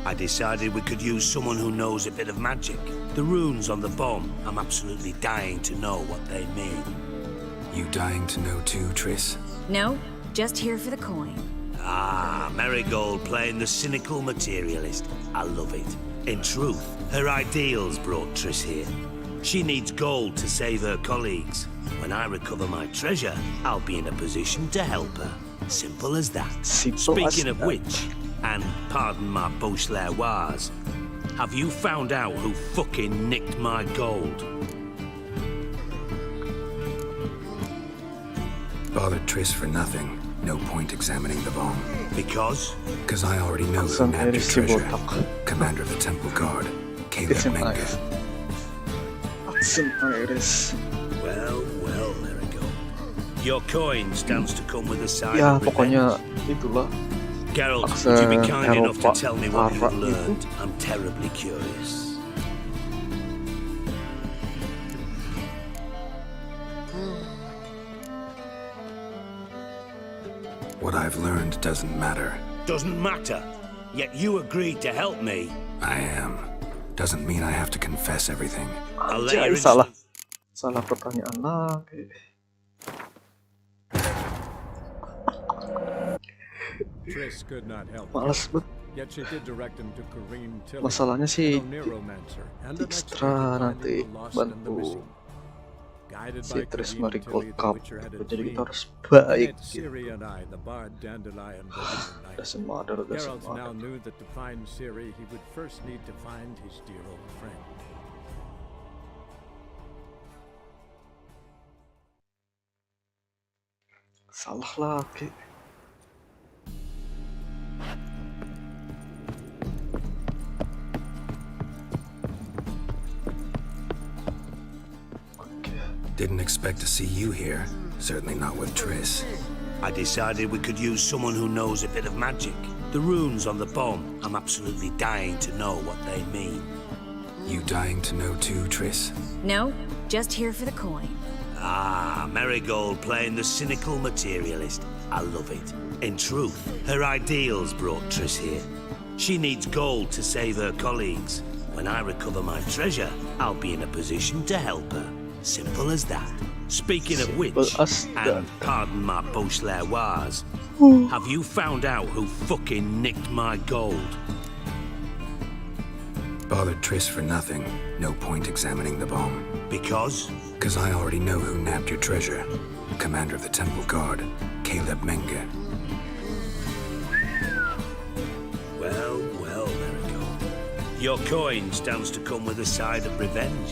I decided we could use someone who knows a bit of magic. The runes on the bomb, I'm absolutely dying to know what they mean. You dying to know too, Triss? No, just here for the coin. Ah, Marigold playing the cynical materialist. I love it. In truth, her ideals brought Triss here. She needs gold to save her colleagues. When I recover my treasure, I'll be in a position to help her. Simple as that. Speaking of which, and pardon my Beauclervois, have you found out who fucking nicked my gold? Bothered Triss for nothing. no point examining the bomb. Because? Because I already know who Aksan nabbed your Iris si treasure. botak. Commander of the Temple Guard, Caleb Aksan Menge. Iris. Aksan Iris. Well, there we go. Your coin stands to come with a side Ya, of revenge. pokoknya itulah. Geralt, would you be Aksen kind enough to Eropa tell me what Utara you've itu. learned? I'm terribly curious. What I've learned doesn't matter. Doesn't matter. Yet you agreed to help me. I am. Doesn't mean I have to confess everything. I'll let you Anjay, salah pertanyaan lagi. Triss could not help. Males banget. Yet she did direct him to Kareem Tilly, Masalahnya sih an neuromancer, and an expert Dijkstra at nanti finding the lost and the bantu missing. Guided si by Triss Kareem Marigold Tilly, the Cup Witcher had a jadi kita dream. harus baik Met gitu. Ciri and I, the bard Dandelion, overnight. Doesn't matter, doesn't Geralt now matter. knew that to find Ciri, he would first need to find his dear old friend. Salah lagi. Didn't expect to see you here. Certainly not with Triss. I decided we could use someone who knows a bit of magic. The runes on the bomb, I'm absolutely dying to know what they mean. You dying to know too, Triss? No, just here for the coin. Ah, Marigold playing the cynical materialist. I love it. In truth, her ideals brought Triss here. She needs gold to save her colleagues. When I recover my treasure, I'll be in a position to help her. Simple as that. Speaking of which, and pardon my Beauclervois, have you found out who fucking nicked my gold? Bothered Triss for nothing. No point examining the bomb. Because? Because I already know who nabbed your treasure. Commander of the Temple Guard, Caleb Menge. Well, there we go. Your coin stands to come with a side of revenge.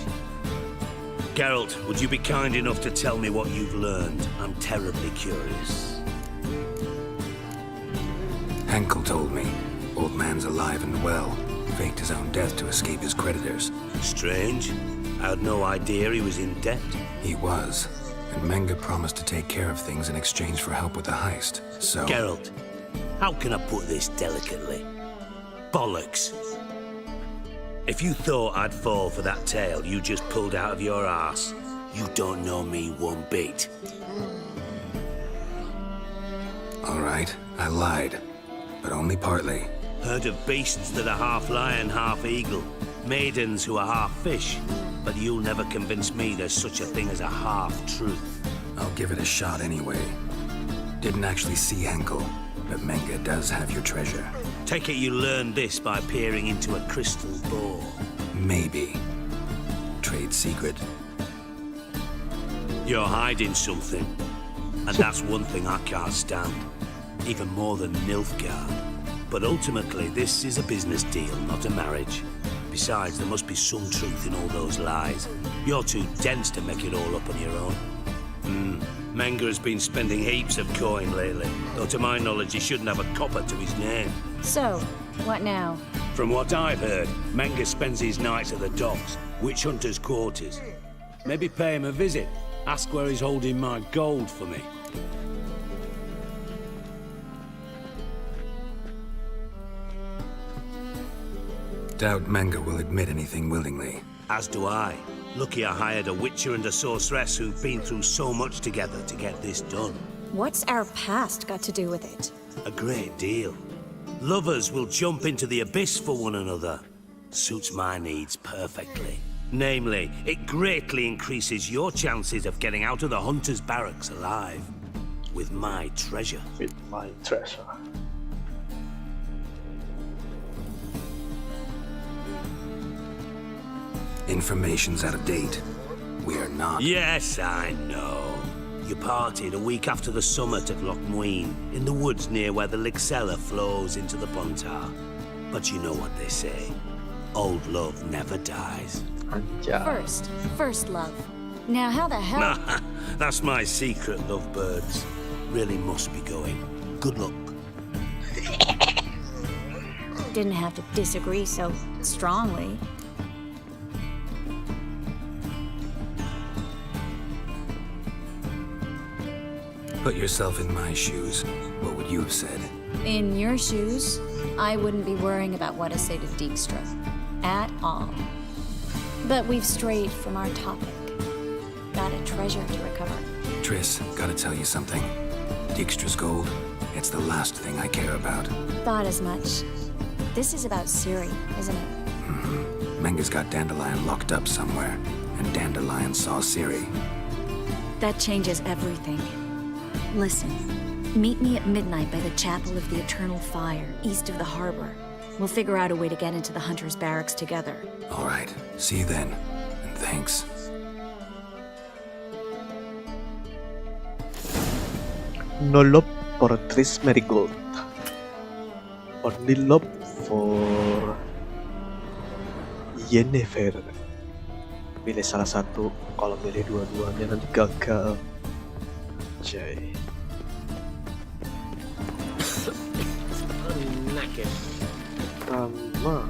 Geralt, would you be kind enough to tell me what you've learned? I'm terribly curious. Henkel told me. Old man's alive and well. Faked his own death to escape his creditors. Strange. I had no idea he was in debt. He was. And Menge promised to take care of things in exchange for help with the heist. So... Geralt, how can I put this delicately? Bollocks. If you thought I'd fall for that tale you just pulled out of your arse, you don't know me one bit. All right, I lied. But only partly. Heard of beasts that are half lion, half eagle. Maidens who are half fish. But you'll never convince me there's such a thing as a half-truth. I'll give it a shot anyway. Didn't actually see Henkel, but Menge does have your treasure. Take it you learned this by peering into a crystal ball. Maybe. Trade secret. You're hiding something. And that's one thing I can't stand. Even more than Nilfgaard. But ultimately, this is a business deal, not a marriage. Besides, there must be some truth in all those lies. You're too dense to make it all up on your own. Menge has been spending heaps of coin lately, though to my knowledge he shouldn't have a copper to his name. So, what now? From what I've heard, Menge spends his nights at the docks, witch hunters' quarters. Maybe pay him a visit. Ask where he's holding my gold for me. Doubt Menge will admit anything willingly. As do I. Lucky I hired a witcher and a sorceress who've been through so much together to get this done. What's our past got to do with it? A great deal. Lovers will jump into the abyss for one another. Suits my needs perfectly. Namely, it greatly increases your chances of getting out of the hunter's barracks alive. With my treasure. With my treasure. Information's out of date. We are not... Yes, I know. You parted a week after the summit at Loch Muin, in the woods near where the Lixella flows into the Pontar. But you know what they say. Old love never dies. First love. Now how the hell... That's my secret, lovebirds. really must be going. Good luck. Didn't have to disagree so strongly. Put yourself in my shoes. What would you have said? In your shoes, I wouldn't be worrying about what to say to Dijkstra. At all. But we've strayed from our topic. Got a treasure to recover. Triss, gotta tell you something. Dijkstra's gold, it's the last thing I care about. Thought as much. This is about Ciri, isn't it? Menga's got Dandelion locked up somewhere, and Dandelion saw Ciri. That changes everything. Listen, meet me at midnight by the Chapel of the Eternal Fire, east of the harbor. We'll figure out a way to get into the Hunter's barracks together. All right, see you then, and thanks. No love for Triss Marigold. Only love for Yennefer. Pilih salah satu, kalau milih dua-duanya nanti gagal. Jay. Pertama,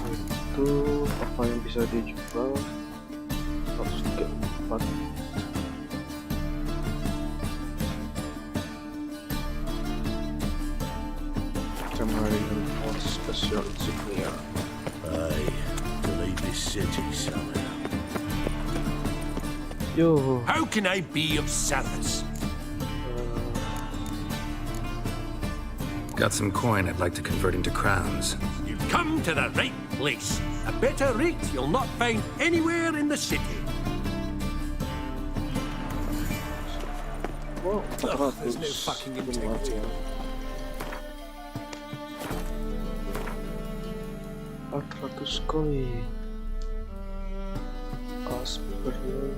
itu apa yang bisa dijual? 134. Kemarin for special insignia. I believe this city somehow. Yo. How can I be of service? Got some coin I'd like to convert into crowns. You've come to the right place. A better rate you'll not find anywhere in the city. Wow, There's no fucking integrity. 400 koin. Asperger.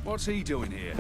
What's he doing here?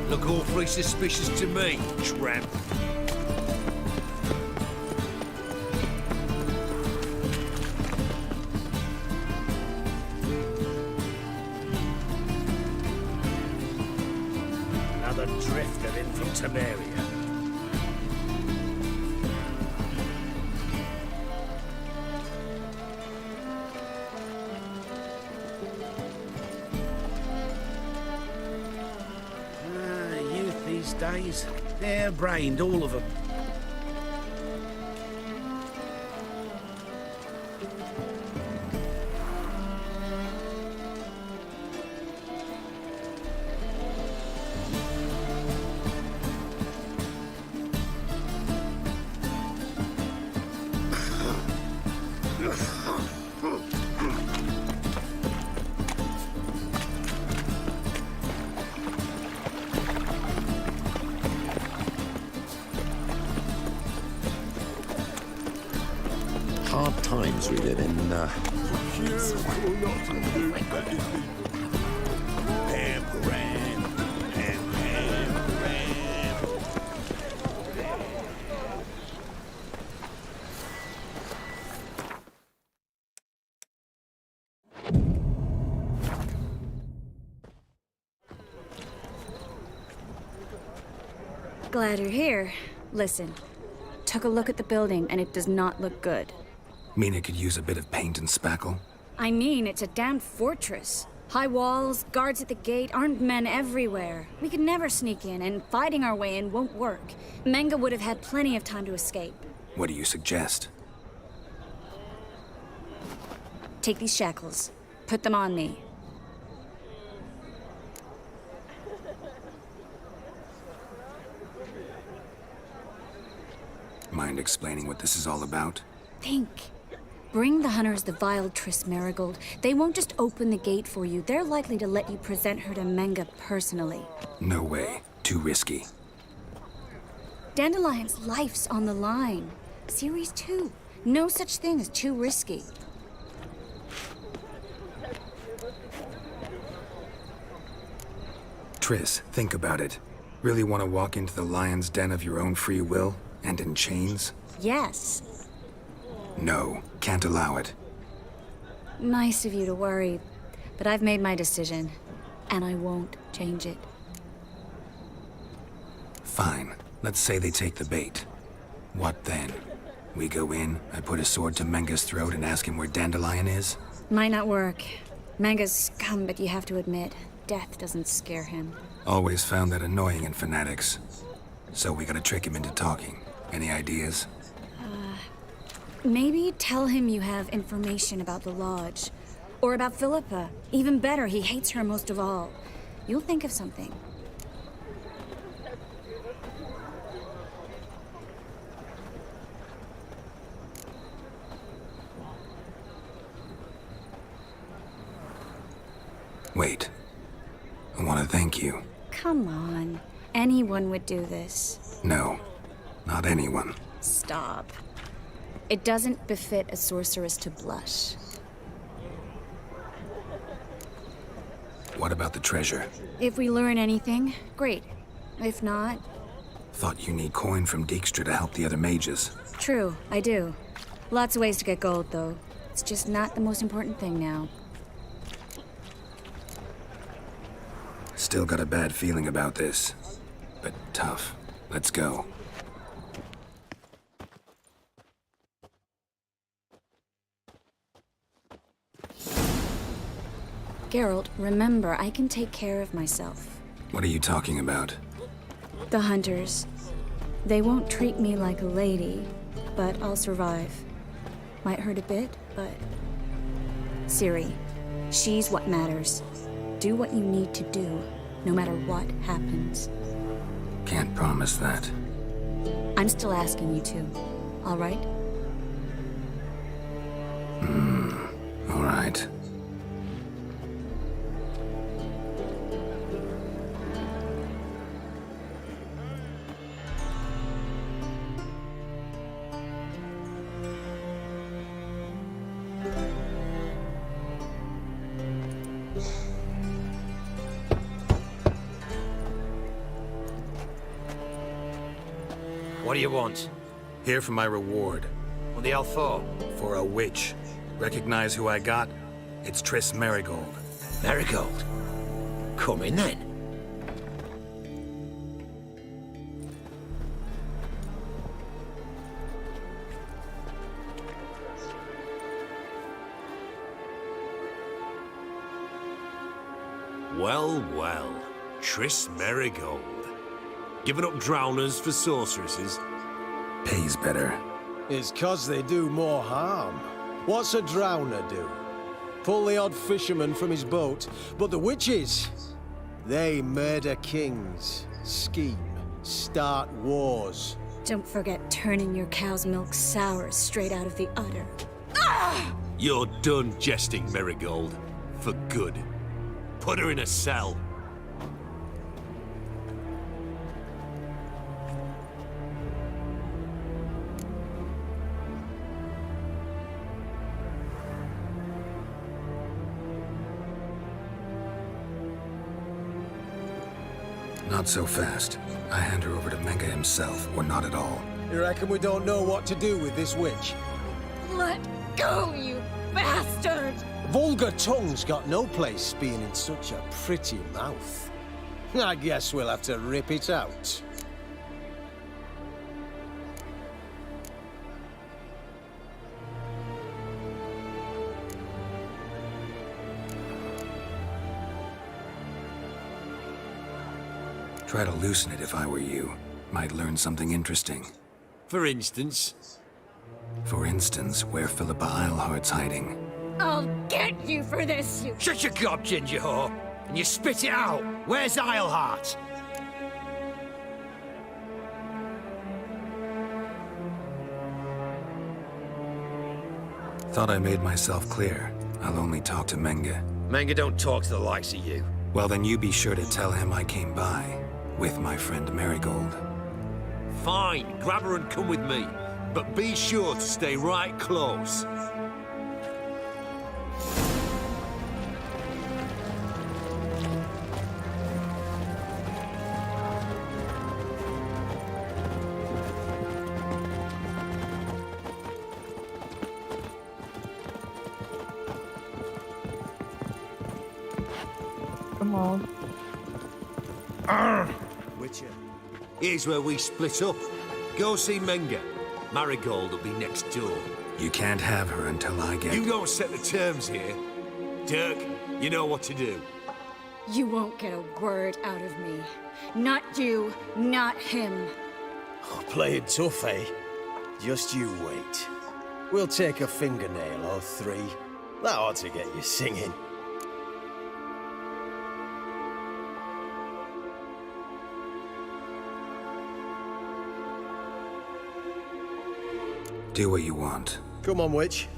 Look awfully suspicious to me, tramp. Another drifter in from Temeria. Days. Hair-brained, all of them. Hard times we live in, Glad you're here. Listen, took a look at the building and it does not look good. Mean it could use a bit of paint and spackle? I mean, it's a damn fortress. High walls, guards at the gate, armed men everywhere. We could never sneak in, and fighting our way in won't work. Menga would have had plenty of time to escape. What do you suggest? Take these shackles. Put them on me. Mind explaining what this is all about? Think. Bring the hunters the vile Triss Marigold. They won't just open the gate for you. They're likely to let you present her to Menga personally. No way. Too risky. Dandelion's life's on the line. Series 2. No such thing as too risky. Triss, think about it. Really want to walk into the lion's den of your own free will? And in chains? Yes. No, can't allow it. Nice of you to worry, but I've made my decision, and I won't change it. Fine. Let's say they take the bait. What then? We go in, I put a sword to Menga's throat and ask him where Dandelion is? Might not work. Menga's scum, but you have to admit, death doesn't scare him. Always found that annoying in fanatics. So we gotta trick him into talking. Any ideas? Maybe tell him you have information about the Lodge. Or about Philippa. Even better, he hates her most of all. You'll think of something. Wait. I want to thank you. Come on. Anyone would do this. No. Not anyone. Stop. It doesn't befit a sorceress to blush. What about the treasure? If we learn anything, great. If not... Thought you need coin from Dijkstra to help the other mages. True, I do. Lots of ways to get gold, though. It's just not the most important thing now. Still got a bad feeling about this. But tough. Let's go. Geralt, remember, I can take care of myself. What are you talking about? The hunters. They won't treat me like a lady, but I'll survive. Might hurt a bit, but... Ciri, she's what matters. Do what you need to do, no matter what happens. Can't promise that. I'm still asking you to, all right? All right. What do you want? Here for my reward. What the hell for? For a witch. Recognize who I got? It's Triss Marigold. Marigold? Come in then. Well, well. Triss Marigold. Giving up drowners for sorceresses? Pays better. It's 'cause they do more harm. What's a drowner do? Pull the odd fisherman from his boat, but the witches, they murder kings, scheme, start wars. Don't forget turning your cow's milk sour straight out of the udder. You're done jesting, Marigold. For good. Put her in a cell. Not so fast. I hand her over to Menga himself, or not at all. You reckon we don't know what to do with this witch? Let go, you bastard! Vulgar tongue's got no place being in such a pretty mouth. I guess we'll have to rip it out. try to loosen it if I were you. Might learn something interesting. For instance? For instance, where Philippa Eilhart's hiding. I'll get you for this, you... Shut your gob, ginger whore! And you spit it out! Where's Eilhart? Thought I made myself clear. I'll only talk to Menge. Menge don't talk to the likes of you. Well, then you be sure to tell him I came by. With my friend Marigold. Fine, grab her and come with me. But be sure to stay right close. Come on. Witcher. Here's where we split up. Go see Menge. Marigold will be next door. You can't have her until I get... You don't set the terms here. Dirk, you know what to do. You won't get a word out of me. Not you, not him. Oh, playing tough, eh? Just you wait. We'll take a fingernail or three. That ought to get you singing. Do what you want. Come on, witch.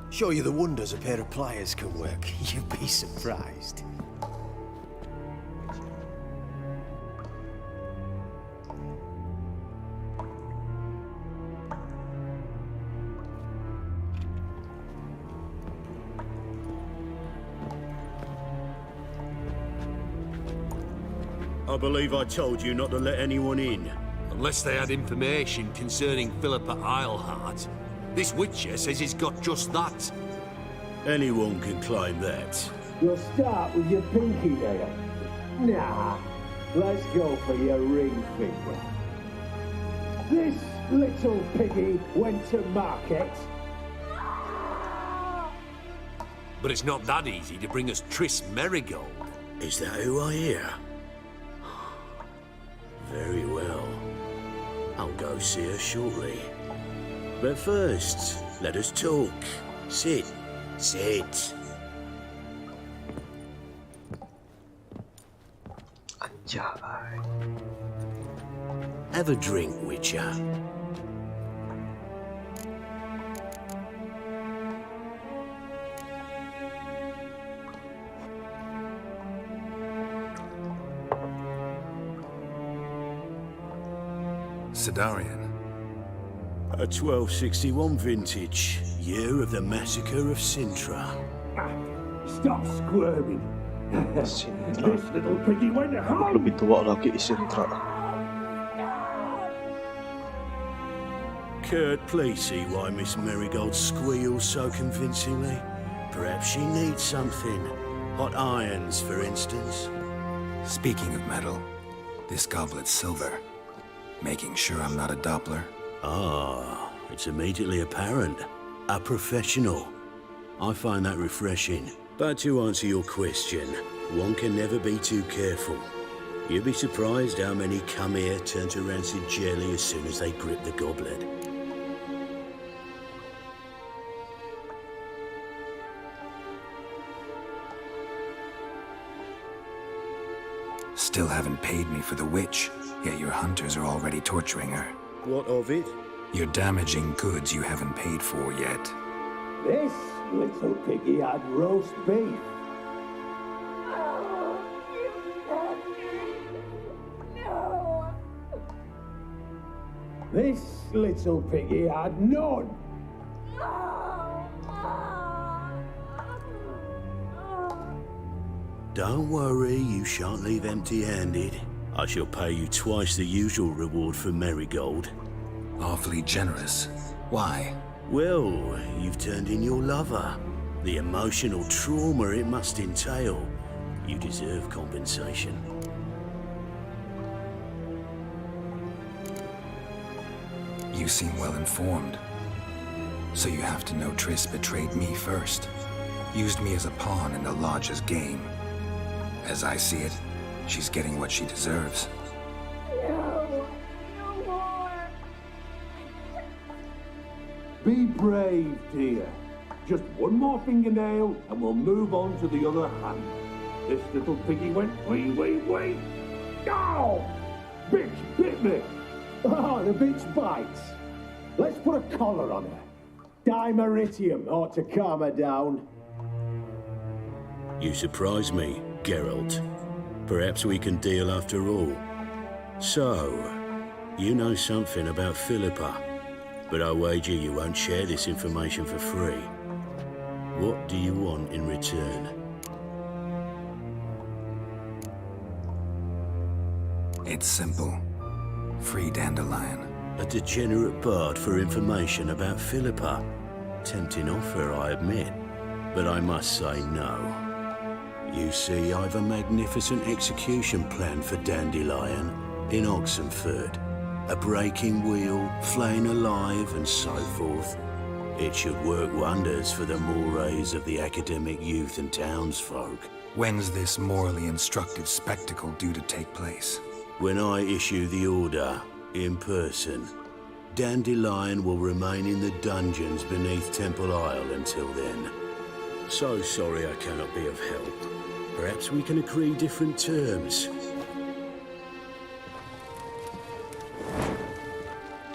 Show you the wonders a pair of pliers can work. You'd be surprised. I believe I told you not to let anyone in. Unless they had information concerning Philippa Eilhart. This Witcher says he's got just that. Anyone can claim that. You'll start with your pinky nail. Nah, let's go for your ring finger. This little piggy went to market. But it's not that easy to bring us Triss Merigold. Is that who I hear? Very well. I'll go see her shortly. But first, let us talk. Sit. Sit. Anjay. Have a drink, Witcher. Sidarian. A 1261 vintage, year of the massacre of Sintra. Stop squirming. This little piggy went home. Lebih tua lagi Sintra. Kurt, please see why Miss Marigold squeals so convincingly. Perhaps she needs something. Hot irons, for instance. Speaking of metal, this goblet's silver. Making sure I'm not a Doppler. Ah, it's immediately apparent. A professional. I find that refreshing. But to answer your question, one can never be too careful. You'd be surprised how many come here turn to rancid jelly as soon as they grip the goblet. Still haven't paid me for the witch, yet your hunters are already torturing her. What of it? You're damaging goods you haven't paid for yet. This little piggy had roast beef. No. This little piggy had none. Don't worry, you shan't leave empty-handed. I shall pay you twice the usual reward for Marigold. Awfully generous. Why? Well, you've turned in your lover. The emotional trauma it must entail. You deserve compensation. You seem well informed. So you have to know Triss betrayed me first. Used me as a pawn in the Lodge's game. As I see it, she's getting what she deserves. No more. Be brave, dear. Just one more fingernail and we'll move on to the other hand. This little piggy went wee. Ow! Bitch bit me. Oh, the bitch bites. Let's put a collar on her. Dimeritium ought to calm her down. You surprise me, Geralt. Perhaps we can deal after all. So, you know something about Philippa, but I wager you won't share this information for free. What do you want in return? It's simple. Free Dandelion. A degenerate bard for information about Philippa. Tempting offer, I admit, but I must say no. You see, I've a magnificent execution plan for Dandelion in Oxenford. A breaking wheel, flaying alive, and so forth. It should work wonders for the mores of the academic youth and townsfolk. When's this morally instructive spectacle due to take place? When I issue the order, in person. Dandelion will remain in the dungeons beneath Temple Isle until then. So sorry I cannot be of help. Perhaps we can agree different terms.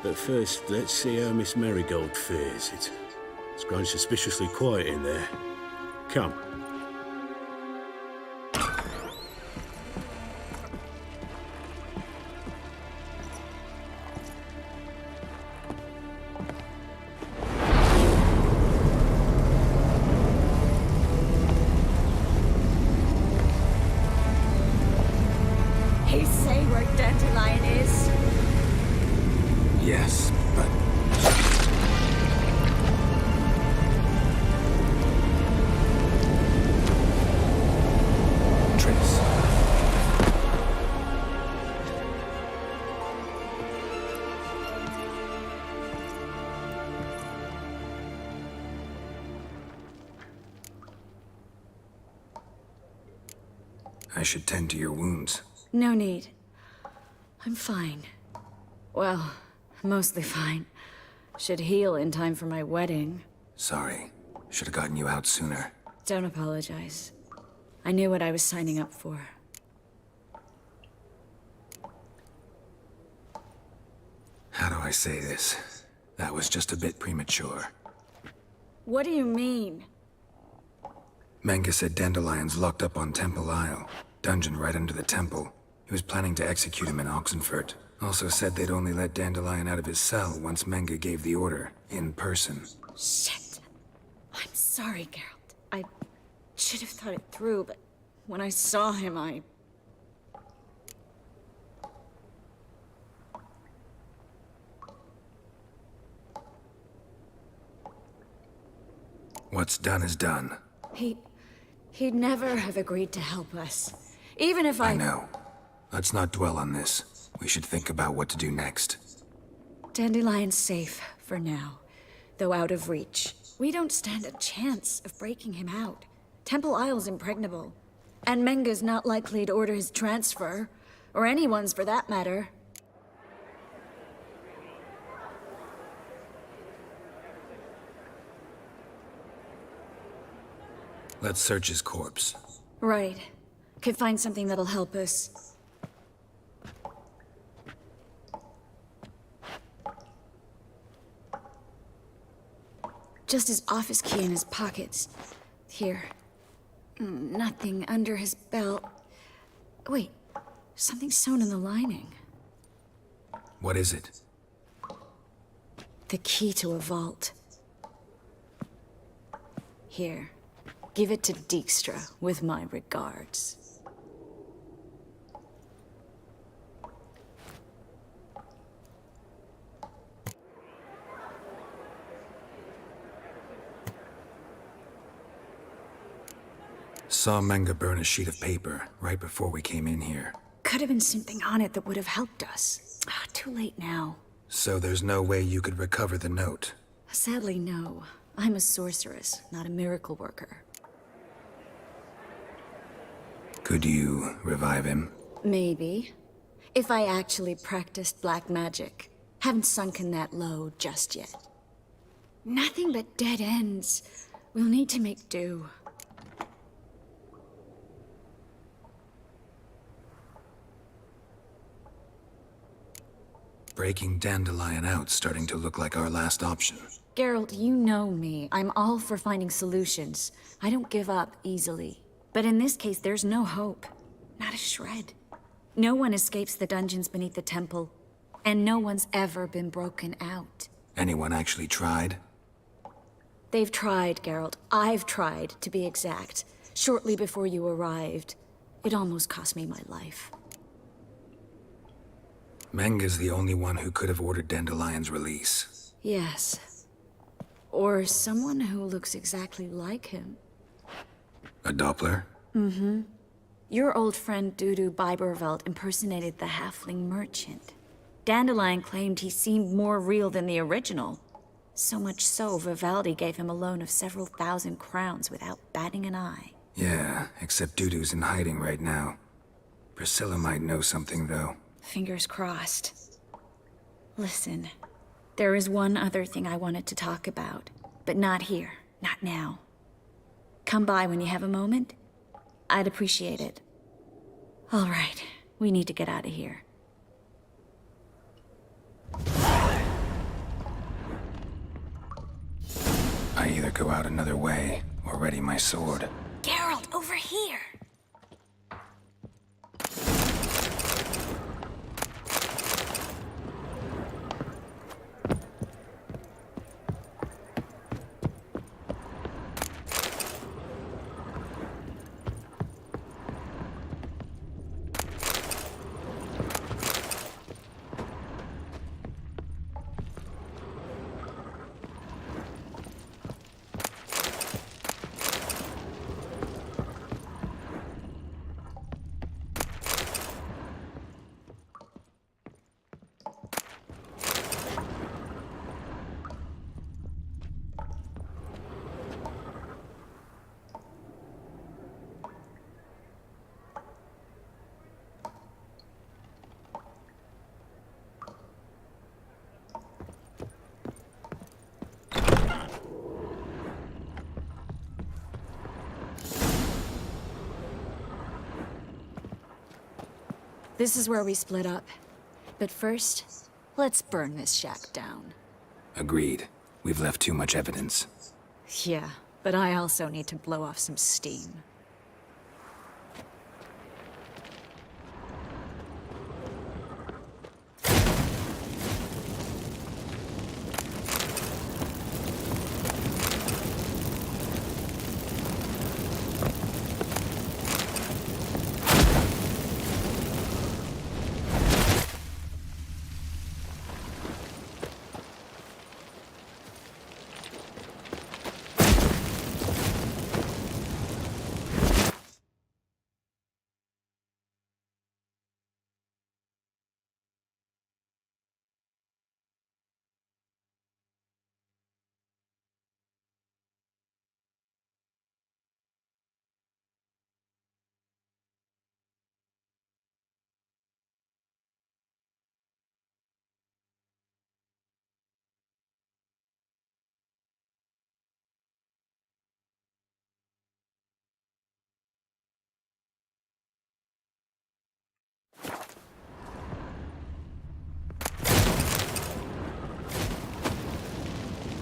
But first, let's see how Miss Marigold fares. It's grown suspiciously quiet in there. Come. He say where Dandelion is? Yes, but... Triss. I should tend to your wounds. No need. I'm fine. Well, mostly fine. Should heal in time for my wedding. Sorry. Should have gotten you out sooner. Don't apologize. I knew what I was signing up for. How do I say this? That was just a bit premature. What do you mean? Menge said Dandelion's locked up on Temple Isle. Dungeon right under the temple. He was planning to execute him in Oxenfurt. Also said they'd only let Dandelion out of his cell once Menge gave the order, in person. Shit. I'm sorry, Geralt. I should have thought it through, but when I saw him, What's done is done. He'd never have agreed to help us. Even if I know. Let's not dwell on this. We should think about what to do next. Dandelion's safe for now, though out of reach. We don't stand a chance of breaking him out. Temple Isle's impregnable. And Menge's not likely to order his transfer. Or anyone's for that matter. Let's search his corpse. Right. Could find something that'll help us. Just his office key in his pockets. Here. Nothing under his belt. Wait, something sewn in the lining. What is it? The key to a vault. Here. Give it to Dijkstra, with my regards. Saw Menge burn a sheet of paper right before we came in here. Could have been something on it that would have helped us. Too late now. So there's no way you could recover the note? Sadly, no. I'm a sorceress, not a miracle worker. Could you revive him? Maybe. If I actually practiced black magic. Haven't sunken that low just yet. Nothing but dead ends. We'll need to make do. Breaking Dandelion out's starting to look like our last option. Geralt, you know me. I'm all for finding solutions. I don't give up easily. But in this case, there's no hope. Not a shred. No one escapes the dungeons beneath the temple. And no one's ever been broken out. Anyone actually tried? They've tried, Geralt. I've tried, to be exact. Shortly before you arrived. It almost cost me my life. Menga's the only one who could have ordered Dandelion's release. Yes. Or someone who looks exactly like him. A Doppler? Mm-hmm. Your old friend Dudu Biberveld impersonated the halfling merchant. Dandelion claimed he seemed more real than the original. So much so, Vivaldi gave him a loan of several thousand crowns without batting an eye. Yeah, except Dudu's in hiding right now. Priscilla might know something, though. Fingers crossed. Listen, there is one other thing I wanted to talk about, but not here, not now. Come by when you have a moment. I'd appreciate it. All right, we need to get out of here. I either go out another way or ready my sword. Geralt, over here! This is where we split up. But first, let's burn this shack down. Agreed. We've left too much evidence. Yeah, but I also need to blow off some steam.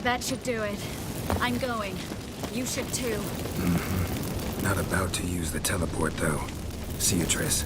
That should do it. I'm going. You should too. Not about to use the teleport, though. See you, Triss.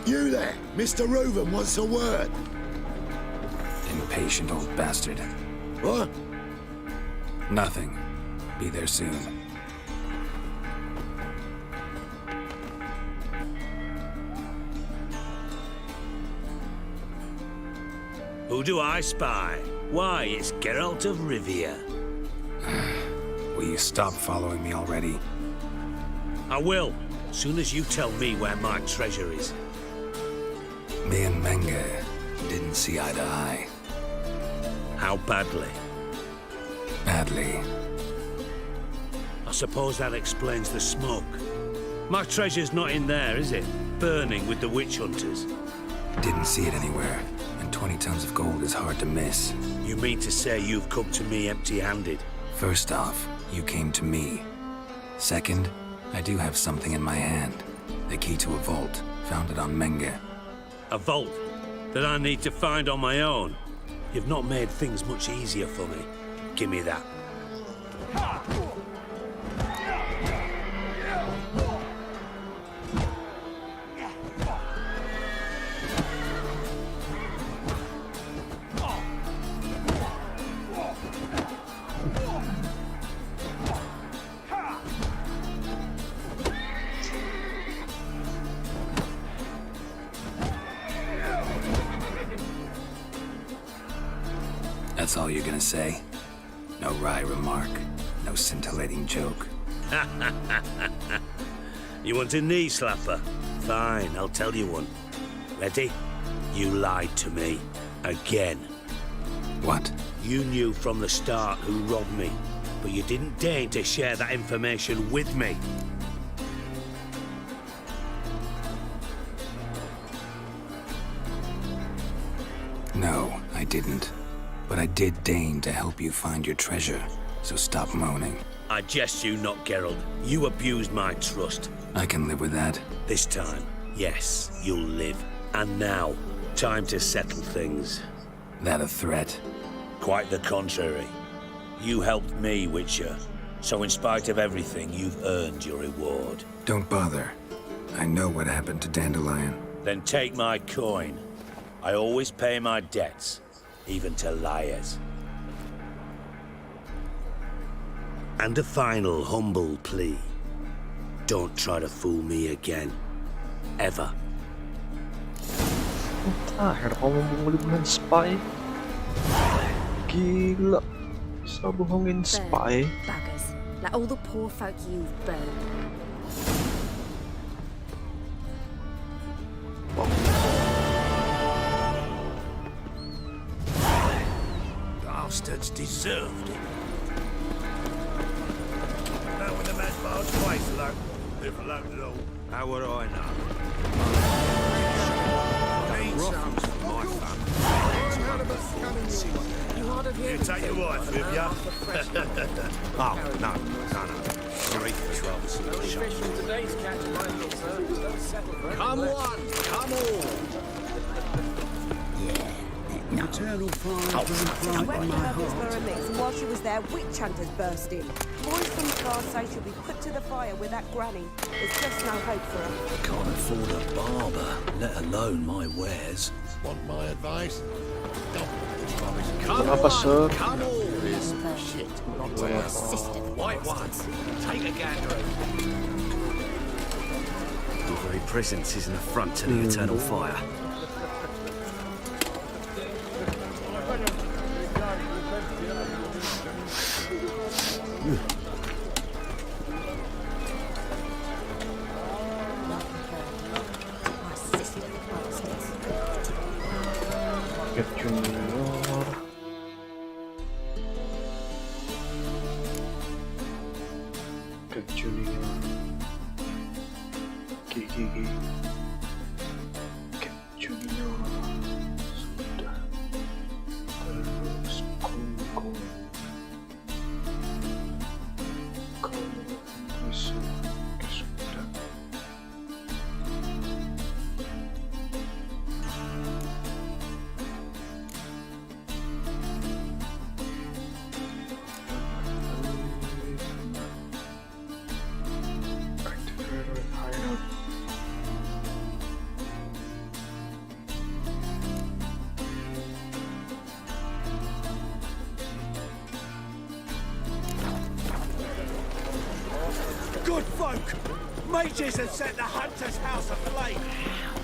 You there, Mr. Reuven wants a word. Impatient old bastard. What? Nothing. Be there soon. Who do I spy? Why, it's Geralt of Rivia. Will you stop following me already? I will, soon as you tell me where my treasure is. Me and Menge didn't see eye to eye. How badly? Badly. I suppose that explains the smoke. My treasure's not in there, is it? Burning with the witch hunters. Didn't see it anywhere, and 20 tons of gold is hard to miss. You mean to say you've come to me empty-handed? First off, you came to me. Second, I do have something in my hand. The key to a vault, found it on Menge. A vault that I need to find on my own? You've not made things much easier for me. Give me that. That's all you're gonna say? No wry remark, no scintillating joke. You want a knee slapper? Fine, I'll tell you one. Ready? You lied to me. Again. What? You knew from the start who robbed me, but you didn't deign to share that information with me. No, I didn't. But I did deign to help you find your treasure, so stop moaning. I jest you not, Geralt. You abused my trust. I can live with that. This time, yes, you'll live. And now, time to settle things. That a threat? Quite the contrary. You helped me, Witcher. So in spite of everything, you've earned your reward. Don't bother. I know what happened to Dandelion. Then take my coin. I always pay my debts. Even to liars. And a final humble plea. Don't try to fool me again. Ever. Akhir kamu mau bohongin spy? Gila. Bisa bohongin spy? Buggers. Like all the poor folk you've burned. Bastards deserved it. Know when the man's barge twice, low. If low. How would I know? Ruffles for my family. You take your wife with ya? Oh, no. You're equal to Come on, come on. I went to Hubblesborough and Mix, and while she was there, witch hunters burst in. Boys from the car say she'll be put to the fire with that granny. There's just no hope for her. Can't afford a barber, let alone my wares. Want my advice? Come Apa, on, sir? come on. Shit. White one, take a gander. Your very presence is an affront to the eternal fire. Get Junior. Get Junior. Gigi. Get Junior. Sudah. Terus kungkung. Terus sudah. smoke! Mages have set the hunter's house aflame!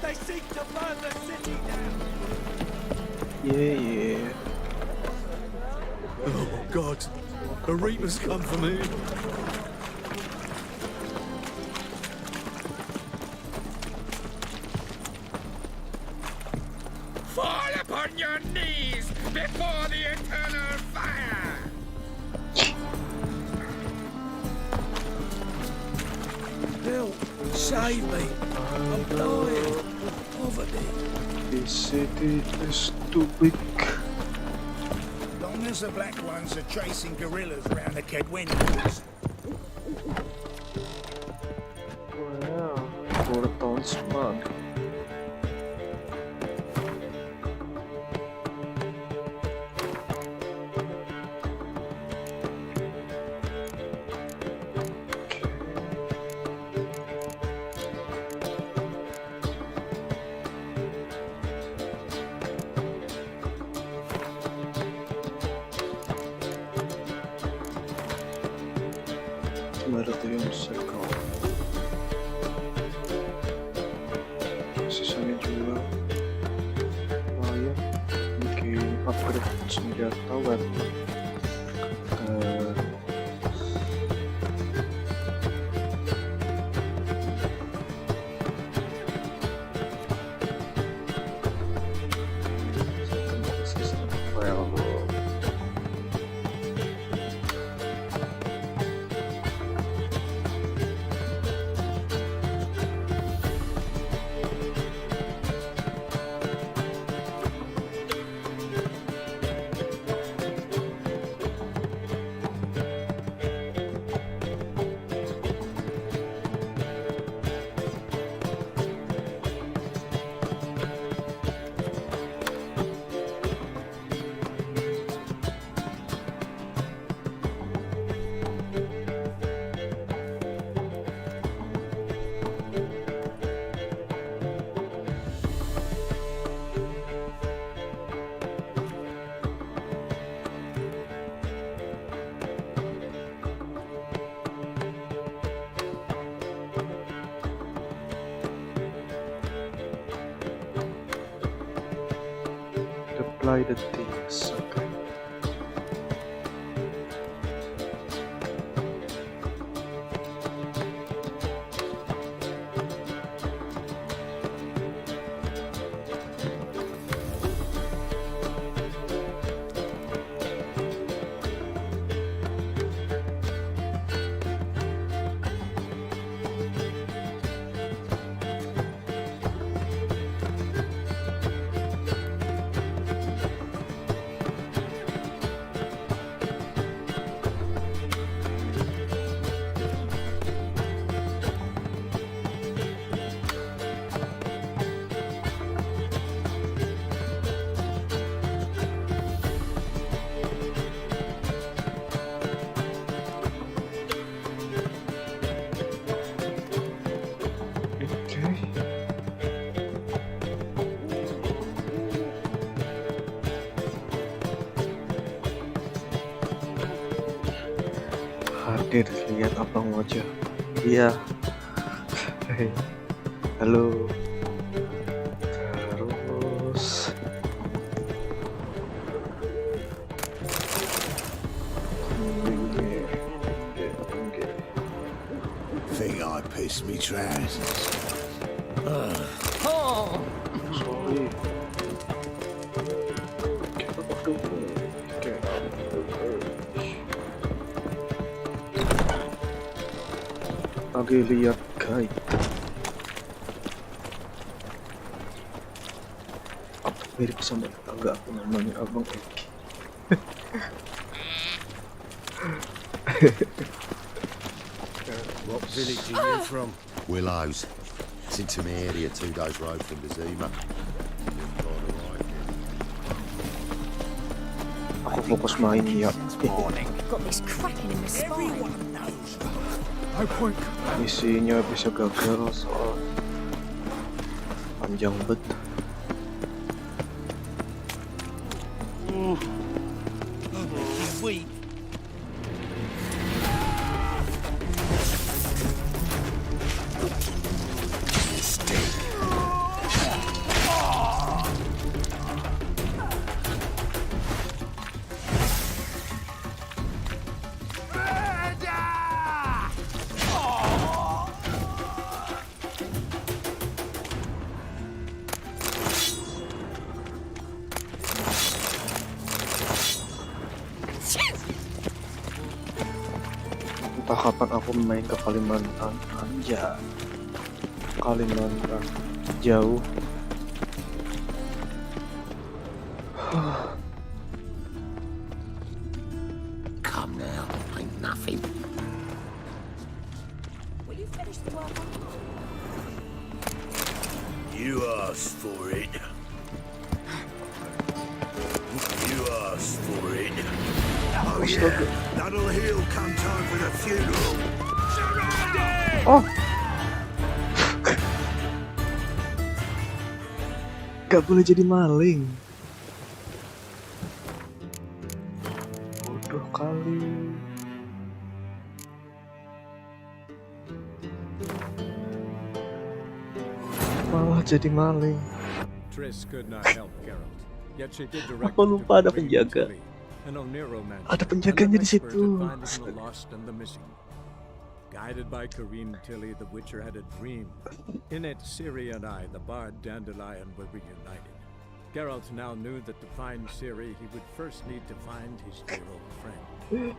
They seek to burn the city down! Yeah. Oh, God. The Reapers come for me. Fall upon your knees before the eternal fire! Help! Save me! I'm dying of poverty. This city is too big. Long as the Black Ones are chasing gorillas around the Kedwin woods. Wow, 4 tons man. Meridian Circle. Sisanya juga lumayan, bikin upgrade senjata weapon. System available. Apply the things. Okay. Hadir, lihat abang wajah. Iya. Hei. Halo. Terus Think I pissed me trousers. sorry. Lagi lihat guide. Apa mirip sama tetangga aku namanya Abang Eki. What village are you from? Willows. It's into my area, 2 days road from Bazima. Aku fokus main ya. Got this cracking in the spine. Misinya bisa gagal soal panjang bet. He's weak. Entah kapan aku main ke Kalimantan aja. Kalimantan jauh. Come now, ain't nothing. Will you finish the work on You asked for it. You asked for it. Oh yeah, that'll heal come time for the funeral. Oh. Gak boleh jadi maling. Bodoh kali. Malah jadi maling. Triss could not help Geralt, yet she did direct Aku him to lupa ada Korean penjaga. Tilly, an Oneiromancer, Ada and penjaganya an di expert situ. at finding the lost and the missing. Guided by Karim Tilly, the Witcher had a dream. In it, Ciri and I, the bard Dandelion, were reunited. Geralt now knew that to find Ciri, he would first need to find his dear old friend.